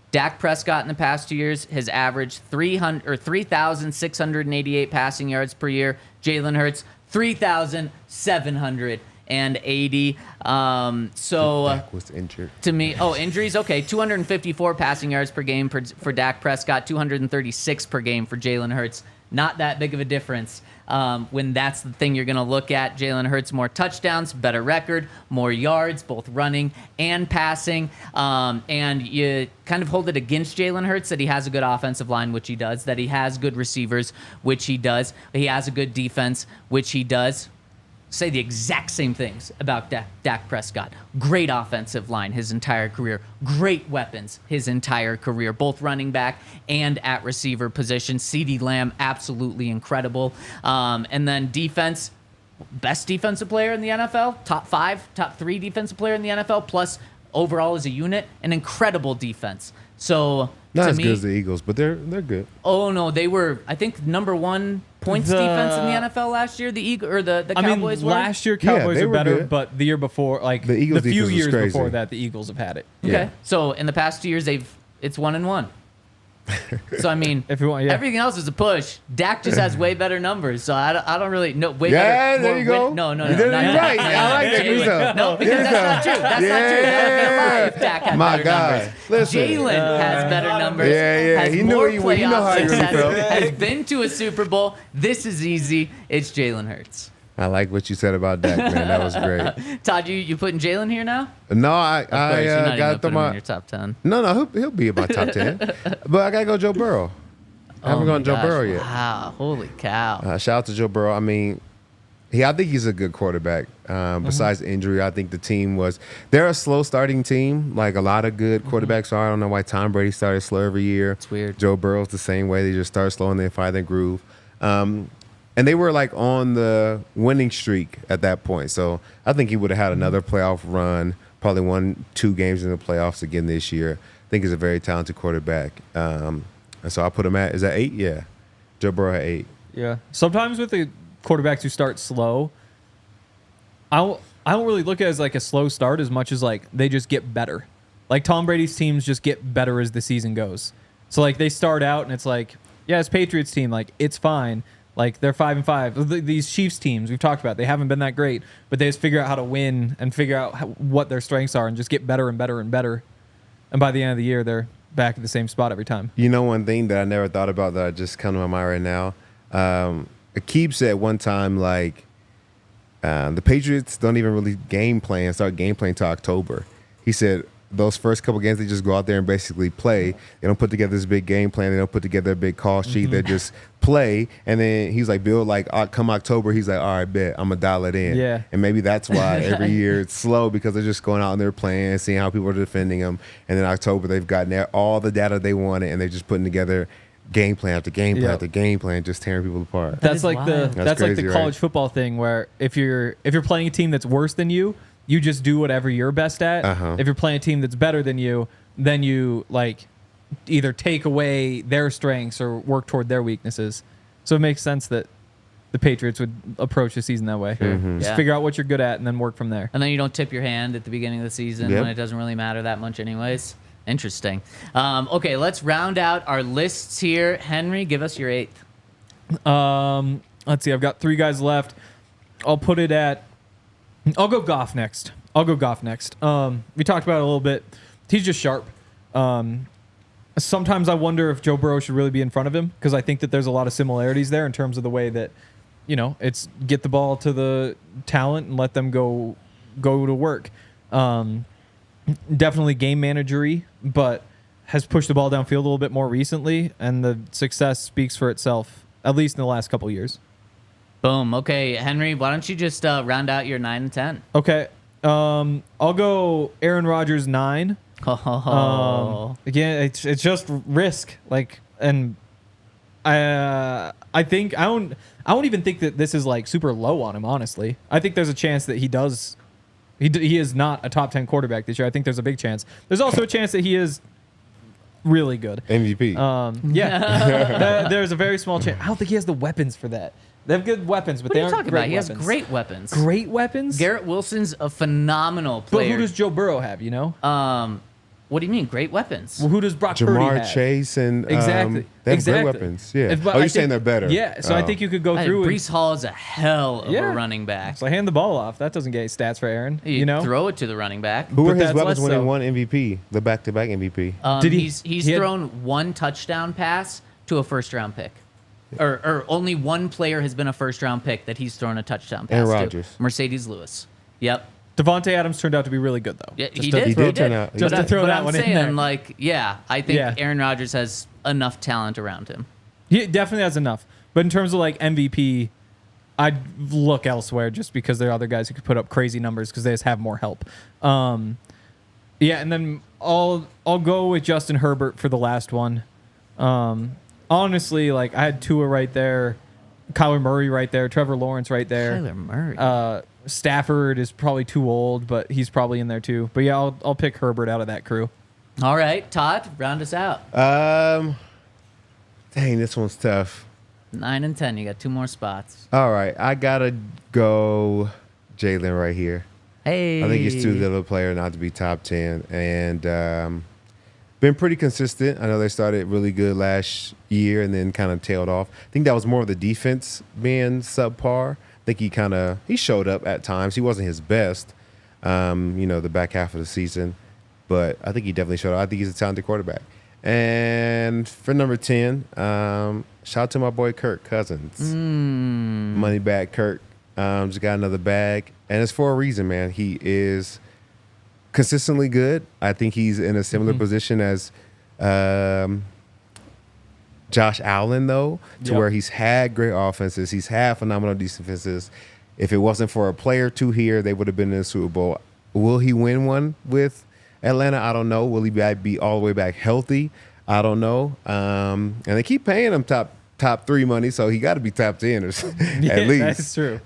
Dak Prescott in the past 2 years has averaged 3,688 passing yards per year. Jalen Hurts, 3,780. So Dak was injured. To me, injuries. Okay, 254 passing yards per game for Dak Prescott, 236 per game for Jalen Hurts. Not that big of a difference when that's the thing you're going to look at. Jalen Hurts, more touchdowns, better record, more yards, both running and passing. And you kind of hold it against Jalen Hurts that he has a good offensive line, which he does, that he has good receivers, which he does. He has a good defense, which he does. Say the exact same things about Dak Prescott. Great offensive line his entire career. Great weapons his entire career, both running back and at receiver position. CeeDee Lamb, absolutely incredible. And then defense, best defensive player in the NFL, top 5, top 3 defensive player in the NFL, plus overall as a unit, an incredible defense. So not as good as the Eagles, but they're good. Oh no, they were, I think, number 1 points defense in the NFL last year. The Cowboys were. Last year Cowboys were better, good. But the year before, like the Eagles, the few years crazy. before that, the Eagles have had it. Okay, Yeah. so in the past 2 years, it's 1-1. So I mean, if you want, everything else is a push. Dak just has way better numbers, so I don't really know. Way better. There you go. No. You did it right. I like that. No, because that's not true. That's not true. That would be a lie if Dak had better numbers. Listen. Jalen has better numbers. Yeah. Has He more knew you know how you really felt. has been to a Super Bowl. This is easy. It's Jalen Hurts. I like what you said about Dak, man. That was great. Todd, you putting Jalen here now? No, I got to put him in your top 10. No, he'll be in my top 10. But I gotta go Joe Burrow. I haven't gone Joe Burrow yet. Wow, holy cow! Shout out to Joe Burrow. I mean, I think he's a good quarterback. Besides injury, I think the team they're a slow starting team, like a lot of good quarterbacks are. I don't know why Tom Brady started slow every year. It's weird. Joe Burrow's the same way. They just start slow and they find their groove. And they were like on the winning streak at that point. So I think he would have had another playoff run, probably 1-2 games in the playoffs again this year. I think he's a very talented quarterback. And so I put him is that 8? Yeah. Joe Burrow at 8. Yeah. Sometimes with the quarterbacks who start slow, I don't really look at it as like a slow start as much as like they just get better. Like Tom Brady's teams just get better as the season goes. So like they start out and it's like, yeah, it's Patriots team, like it's fine. Like they're 5-5. These Chiefs teams we've talked about, they haven't been that great, but they just figure out how to win and figure out what their strengths are and just get better and better and better. And by the end of the year, they're back at the same spot every time. You know, one thing that I never thought about that just come to my mind right now. Akeem said one time, like, the Patriots don't even really start game playing until October. He said those first couple games, they just go out there and basically play. They don't put together this big game plan. They don't put together a big call sheet. They just play. And then he's like, Bill, like, come October, he's like, all right, bet, I'm going to dial it in. Yeah. And maybe that's why every year it's slow, because they're just going out and they're playing, seeing how people are defending them. And then October, they've gotten all the data they wanted, and they're just putting together game plan after game plan after game plan, just tearing people apart. That's like that's like the college football thing where if you're playing a team that's worse than you just do whatever you're best at. If you're playing a team that's better than you, then you like either take away their strengths or work toward their weaknesses. So it makes sense that the Patriots would approach the season that way. Just figure out what you're good at and then work from there. And then you don't tip your hand at the beginning of the season when it doesn't really matter that much anyways. Interesting. Okay, let's round out our lists here. Henry, give us your 8th. Let's see. I've got 3 guys left. I'll go Goff next. We talked about it a little bit. He's just sharp. Sometimes I wonder if Joe Burrow should really be in front of him because I think that there's a lot of similarities there in terms of the way that, it's get the ball to the talent and let them go to work. Definitely game managery, but has pushed the ball downfield a little bit more recently, and the success speaks for itself, at least in the last couple of years. Boom. Okay, Henry, why don't you just round out your 9 and 10? Okay. I'll go Aaron Rodgers 9. Again, it's just risk. And I think I don't even think that this is like super low on him. Honestly, I think there's a chance that he does. He is not a top 10 quarterback this year. I think there's a big chance. There's also a chance that he is really good. MVP. There's a very small chance. I don't think he has the weapons for that. They have good weapons, but what they are you aren't talking great about? weapons. He has great weapons. Great weapons? Garrett Wilson's a phenomenal player. But who does Joe Burrow have, What do you mean, great weapons? Well, who does Brock Purdy have? Jamar Chase and exactly. They have great weapons. Yeah. You're saying they're better? Yeah. So I think you could go through. Breece Hall is a hell of a running back. So hand the ball off. That doesn't get any stats for Aaron. Throw it to the running back. Who were his weapons when he won MVP? The back-to-back MVP. He's thrown one touchdown pass to a first-round pick. Or only one player has been a first-round pick that he's thrown a touchdown pass Aaron Rodgers. to. Mercedes Lewis. Yep. Devontae Adams turned out to be really good, though. Yeah, he did turn out. Just to throw that one in there. I think Aaron Rodgers has enough talent around him. He definitely has enough. But in terms of like MVP, I'd look elsewhere just because there are other guys who could put up crazy numbers because they just have more help. And then I'll go with Justin Herbert for the last one. Honestly, I had Tua right there, Kyler Murray right there, Trevor Lawrence right there. Kyler Murray. Stafford is probably too old, but he's probably in there too. But yeah, I'll pick Herbert out of that crew. All right, Todd, round us out. Dang, this one's tough. 9 and 10, you got 2 more spots. All right, I gotta go Jalen right here. Hey, I think he's too good of a player not to be top 10, and been pretty consistent. I know they started really good last year and then kind of tailed off. I think that was more of the defense being subpar. I think he showed up at times. He wasn't his best, the back half of the season, but I think he definitely showed up. I think he's a talented quarterback. And for number 10, shout out to my boy Kirk Cousins. Money back Kirk. Just got another bag, and it's for a reason, man. He is consistently good. I think he's in a similar position as Josh Allen, though, to where he's had great offenses. He's had phenomenal defenses. If it wasn't for a player or two here, they would have been in the Super Bowl. Will he win one with Atlanta? I don't know. Will he be all the way back healthy? I don't know. And they keep paying him top 3 money, so he got to be top 10 or at least. That's true.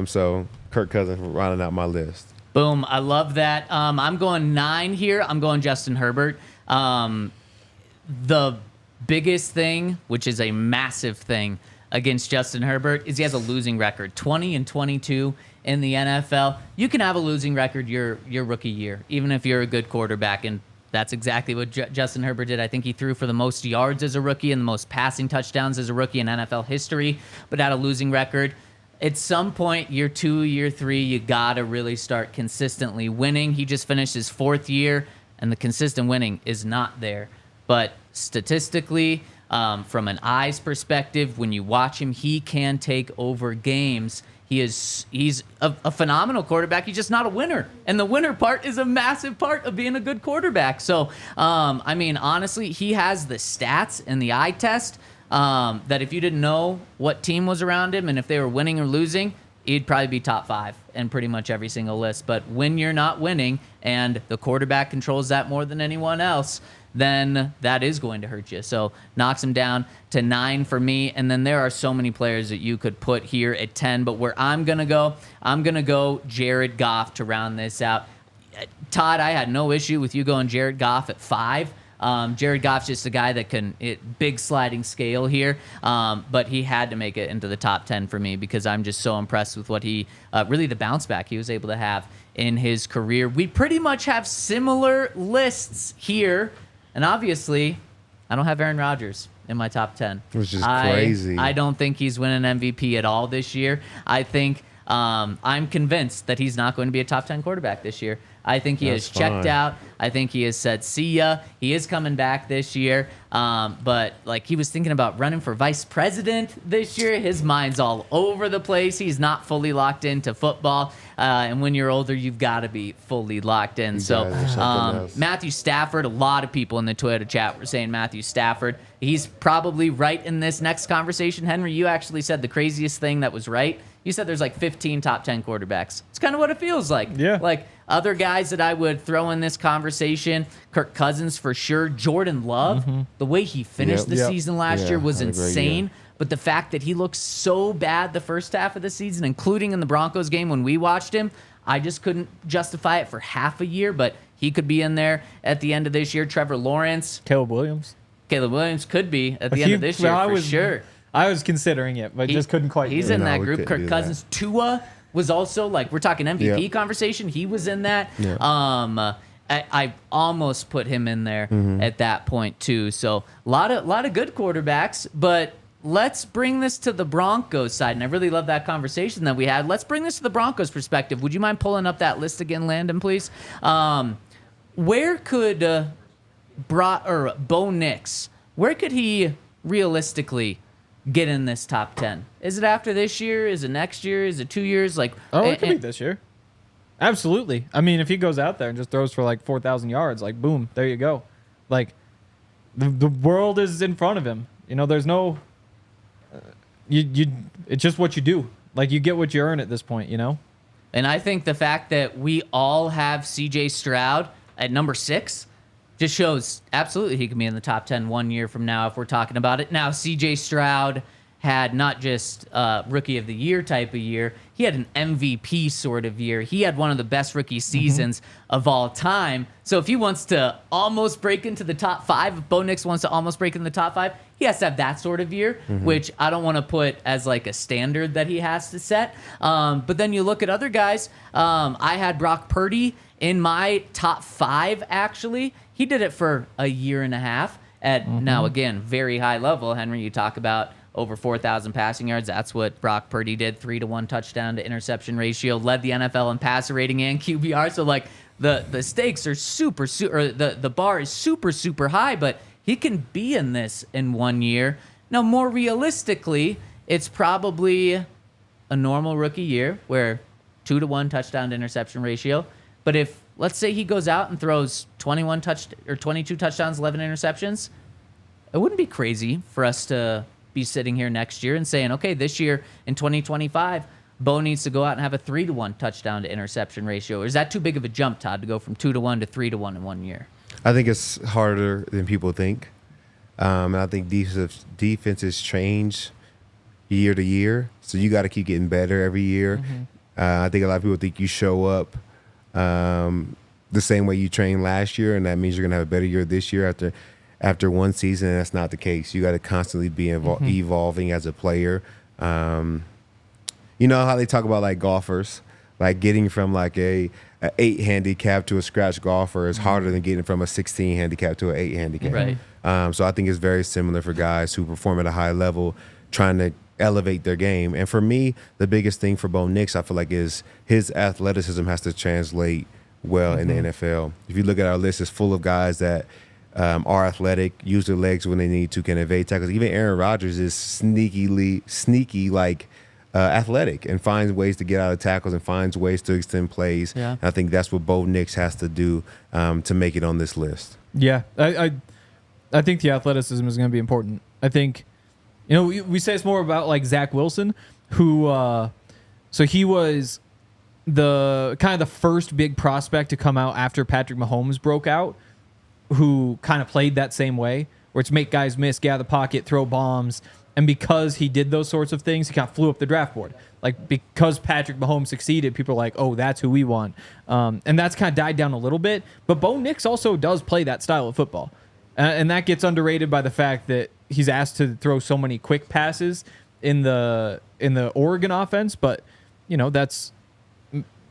So Kirk Cousins rounding out my list. Boom. I love that. I'm going 9 here. I'm going Justin Herbert. The biggest thing, which is a massive thing against Justin Herbert, is he has a losing record. 20-22 in the NFL. You can have a losing record your rookie year, even if you're a good quarterback, and that's exactly what Justin Herbert did. I think he threw for the most yards as a rookie and the most passing touchdowns as a rookie in NFL history, but had a losing record. At some point, year 2, year 3, you got to really start consistently winning. He just finished his 4th year, and the consistent winning is not there. But statistically, from an eyes perspective, when you watch him, he can take over games. He's a phenomenal quarterback. He's just not a winner. And the winner part is a massive part of being a good quarterback. So, honestly, he has the stats and the eye test that if you didn't know what team was around him and if they were winning or losing, he'd probably be top 5 in pretty much every single list. But when you're not winning and the quarterback controls that more than anyone else, then that is going to hurt you. So knocks him down to 9 for me. And then there are so many players that you could put here at 10. But where I'm going to go Jared Goff to round this out. Todd, I had no issue with you going Jared Goff at 5. Jared Goff's just a guy that can big sliding scale here, but he had to make it into the top 10 for me because I'm just so impressed with what he really the bounce back he was able to have in his career. We pretty much have similar lists here, and obviously I don't have Aaron Rodgers in my top 10, which is crazy. I don't think he's winning MVP at all this year. I think I'm convinced that he's not going to be a top 10 quarterback this year. I think he has checked out. I think he has said, see ya. He is coming back this year. But like he was thinking about running for vice president this year. His mind's all over the place. He's not fully locked into football. And when you're older, you've got to be fully locked in. So Matthew Stafford, a lot of people in the Twitter chat were saying Matthew Stafford. He's probably right in this next conversation. Henry, you actually said the craziest thing that was right. You said there's like 15 top 10 quarterbacks. It's kind of what it feels like. Yeah. Like other guys that I would throw in this conversation, Kirk Cousins for sure. Jordan Love, the way he finished the season last year was insane. But the fact that he looked so bad the first half of the season, including in the Broncos game when we watched him, I just couldn't justify it for half a year. But he could be in there at the end of this year. Trevor Lawrence. Caleb Williams could be at the end of this year for sure. I was considering it, but just couldn't quite. He's in that group. Kirk Cousins. Tua was also like, we're talking MVP conversation. He was in that. Yeah. I almost put him in there at that point too. So a lot of good quarterbacks, but let's bring this to the Broncos side. And I really love that conversation that we had. Let's bring this to the Broncos perspective. Would you mind pulling up that list again, Landon, please? Where could Bo Nix, where could he realistically get in this top 10? Is it after this year? Is it next year? Is it 2 years? Like, it could be this year. Absolutely. I mean, if he goes out there and just throws for like 4,000 yards, like boom, there you go. Like the world is in front of him. You know, there's no it's just what you do. Like you get what you earn at this point, you know? And I think the fact that we all have CJ Stroud at number 6 just shows absolutely he can be in the top 10 1 year from now if we're talking about it. Now, CJ Stroud had not just rookie of the year type of year. He had an MVP sort of year. He had one of the best rookie seasons of all time. So if he wants to almost break into the top 5, if Bo Nix wants to almost break into the top 5, he has to have that sort of year, which I don't want to put as like a standard that he has to set. But then you look at other guys. I had Brock Purdy in my top 5, actually. He did it for a year and a half at now, again, very high level. Henry, you talk about over 4,000 passing yards. That's what Brock Purdy did. 3-to-1 touchdown to interception ratio. Led the NFL in passer rating and QBR. So like the stakes are super, or the bar is super, super high, but he can be in this in 1 year. Now, more realistically, it's probably a normal rookie year where 2-to-1 touchdown to interception ratio. But if, let's say he goes out and throws 22 touchdowns, 11 interceptions, it wouldn't be crazy for us to be sitting here next year and saying, okay, this year in 2025, Bo needs to go out and have a 3-to-1 touchdown to interception ratio. Or is that too big of a jump, Todd, to go from 2-to-1 to 3-to-1 in 1 year? I think it's harder than people think. And I think defenses change year to year. So you got to keep getting better every year. I think a lot of people think you show up the same way you trained last year, and that means you're going to have a better year this year after one season, and that's not the case. You got to constantly be evolving as a player. You know how they talk about like golfers, like getting from like a 8 handicap to a scratch golfer is harder than getting from a 16 handicap to an 8 handicap. Right. So I think it's very similar for guys who perform at a high level, trying to elevate their game. And for me, the biggest thing for Bo Nix, I feel like, is his athleticism has to translate well in the NFL. If you look at our list, it's full of guys that are athletic, use their legs when they need to, can evade tackles. Even Aaron Rodgers is sneaky like athletic and finds ways to get out of tackles and finds ways to extend plays. Yeah. And I think that's what Bo Nix has to do to make it on this list. Yeah, I think the athleticism is going to be important. I think, you know, we say it's more about like Zach Wilson, who So he was the kind of the first big prospect to come out after Patrick Mahomes broke out, who kind of played that same way, where it's make guys miss, get out of the pocket, throw bombs. And because he did those sorts of things, he kind of flew up the draft board. Like, because Patrick Mahomes succeeded, people are like, oh, that's who we want. And that's kind of died down a little bit. But Bo Nix also does play that style of football. And that gets underrated by the fact that he's asked to throw so many quick passes in the Oregon offense. But, that's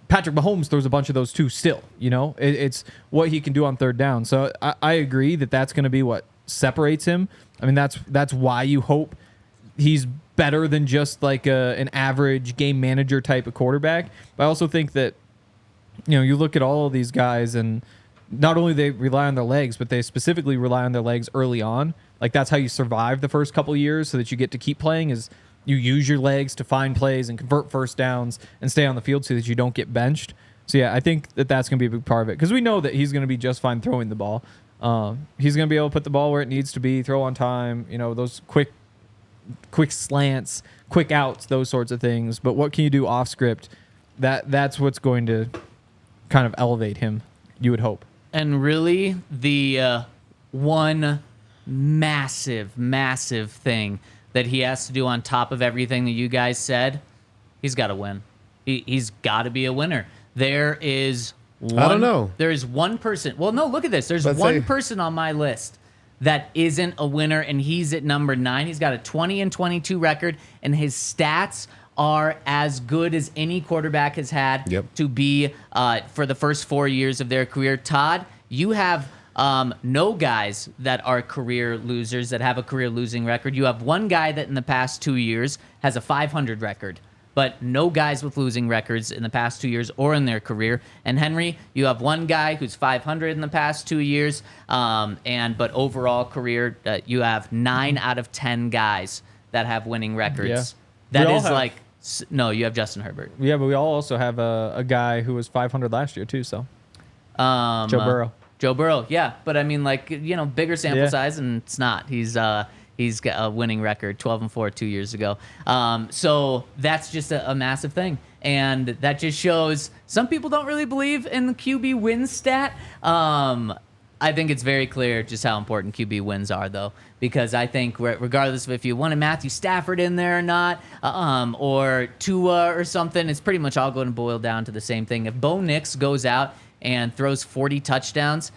Patrick Mahomes throws a bunch of those too still. It's what he can do on third down. So I agree that that's going to be what separates him. I mean, that's why you hope he's better than just like an average game manager type of quarterback. But I also think that, you look at all of these guys and not only they rely on their legs, but they specifically rely on their legs early on. Like, that's how you survive the first couple of years so that you get to keep playing, is you use your legs to find plays and convert first downs and stay on the field so that you don't get benched. So, yeah, I think that that's going to be a big part of it, because we know that he's going to be just fine throwing the ball. He's going to be able to put the ball where it needs to be, throw on time, those quick slants, quick outs, those sorts of things. But what can you do off script? That's what's going to kind of elevate him, you would hope. And really, the one massive thing that he has to do on top of everything that you guys said, he's got to win. He's got to be a winner. There is one, I don't know. There is one person. Well, no, look at this. There's one person on my list that isn't a winner, and he's at number 9. He's got a 20-22 record, and his stats are as good as any quarterback has had to be for the first 4 years of their career. Todd, you have no guys that are career losers, that have a career losing record. You have one guy that in the past 2 years has a 500 record, but no guys with losing records in the past 2 years or in their career. And Henry, you have one guy who's 500 in the past 2 years, but overall career, you have 9 out of 10 guys that have winning records. Yeah. That is like, no, you have Justin Herbert. Yeah, but we all also have a guy who was 500 last year too. So Joe Burrow. Joe Burrow, yeah, but I mean, like, bigger sample size, and it's not. He's got a winning record, 12-4 2 years ago. So that's just a massive thing, and that just shows some people don't really believe in the QB win stat. I think it's very clear just how important QB wins are, though, because I think regardless of if you wanted Matthew Stafford in there or not, or Tua or something, it's pretty much all going to boil down to the same thing. If Bo Nix goes out and throws 40 touchdowns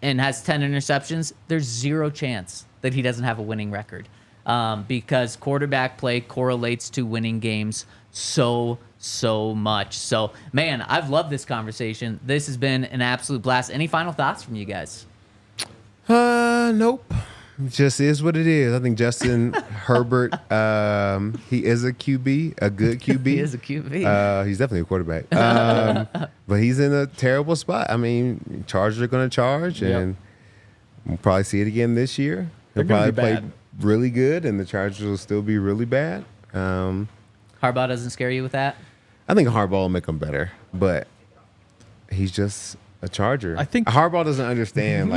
and has 10 interceptions, there's zero chance that he doesn't have a winning record, because quarterback play correlates to winning games so much. So, man, I've loved this conversation. This has been an absolute blast. Any final thoughts from you guys? Nope. It just is what it is. I think Justin Herbert, he is a QB, a good QB. He is a QB. He's definitely a quarterback. But he's in a terrible spot. I mean, Chargers are going to charge, and we'll probably see it again this year. He'll probably play really good, and the Chargers will still be really bad. Harbaugh doesn't scare you with that? I think Harbaugh will make them better, but he's just a Charger. I think Harbaugh doesn't understand,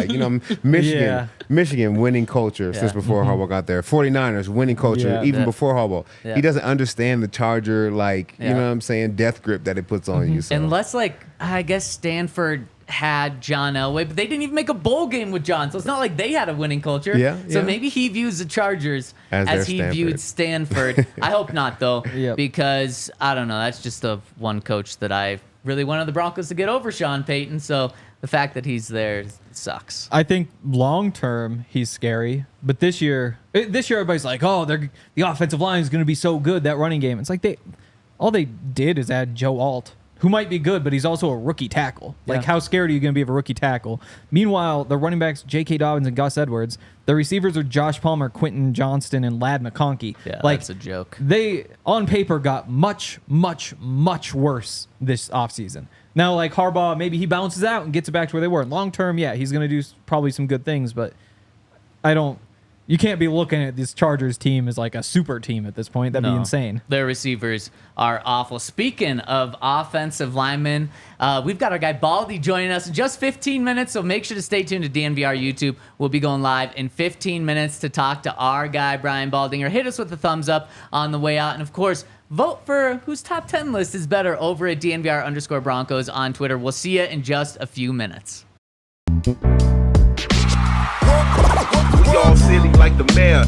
Michigan winning culture since before Harbaugh got there. 49ers winning culture even before Harbaugh. Yeah. He doesn't understand the Charger, you know what I'm saying, death grip that it puts on you. So. Unless, I guess Stanford had John Elway, but they didn't even make a bowl game with John, so it's not like they had a winning culture. So maybe he views the Chargers as he viewed Stanford. I hope not, though, because, I don't know, that's just the one coach that I really wanted the Broncos to get over, Sean Payton, so the fact that he's there sucks. I think long-term, he's scary, but this year everybody's like, oh, the offensive line is going to be so good, that running game. It's like all they did is add Joe Alt, who might be good, but he's also a rookie tackle. Like, how scared are you going to be of a rookie tackle? Meanwhile, the running backs, J.K. Dobbins and Gus Edwards, the receivers are Josh Palmer, Quentin Johnston, and Ladd McConkey. Yeah, that's a joke. They, on paper, got much, much, much worse this offseason. Now, Harbaugh, maybe he bounces out and gets it back to where they were. Long term, he's going to do probably some good things, but I don't You can't be looking at this Chargers team as like a super team at this point. That'd be insane. Their receivers are awful. Speaking of offensive linemen, we've got our guy Baldy joining us in just 15 minutes, so make sure to stay tuned to DNVR YouTube. We'll be going live in 15 minutes to talk to our guy, Brian Baldinger. Hit us with a thumbs up on the way out. And, of course, vote for whose top 10 list is better over at DNVR_Broncos on Twitter. We'll see you in just a few minutes. We all silly like the mayor.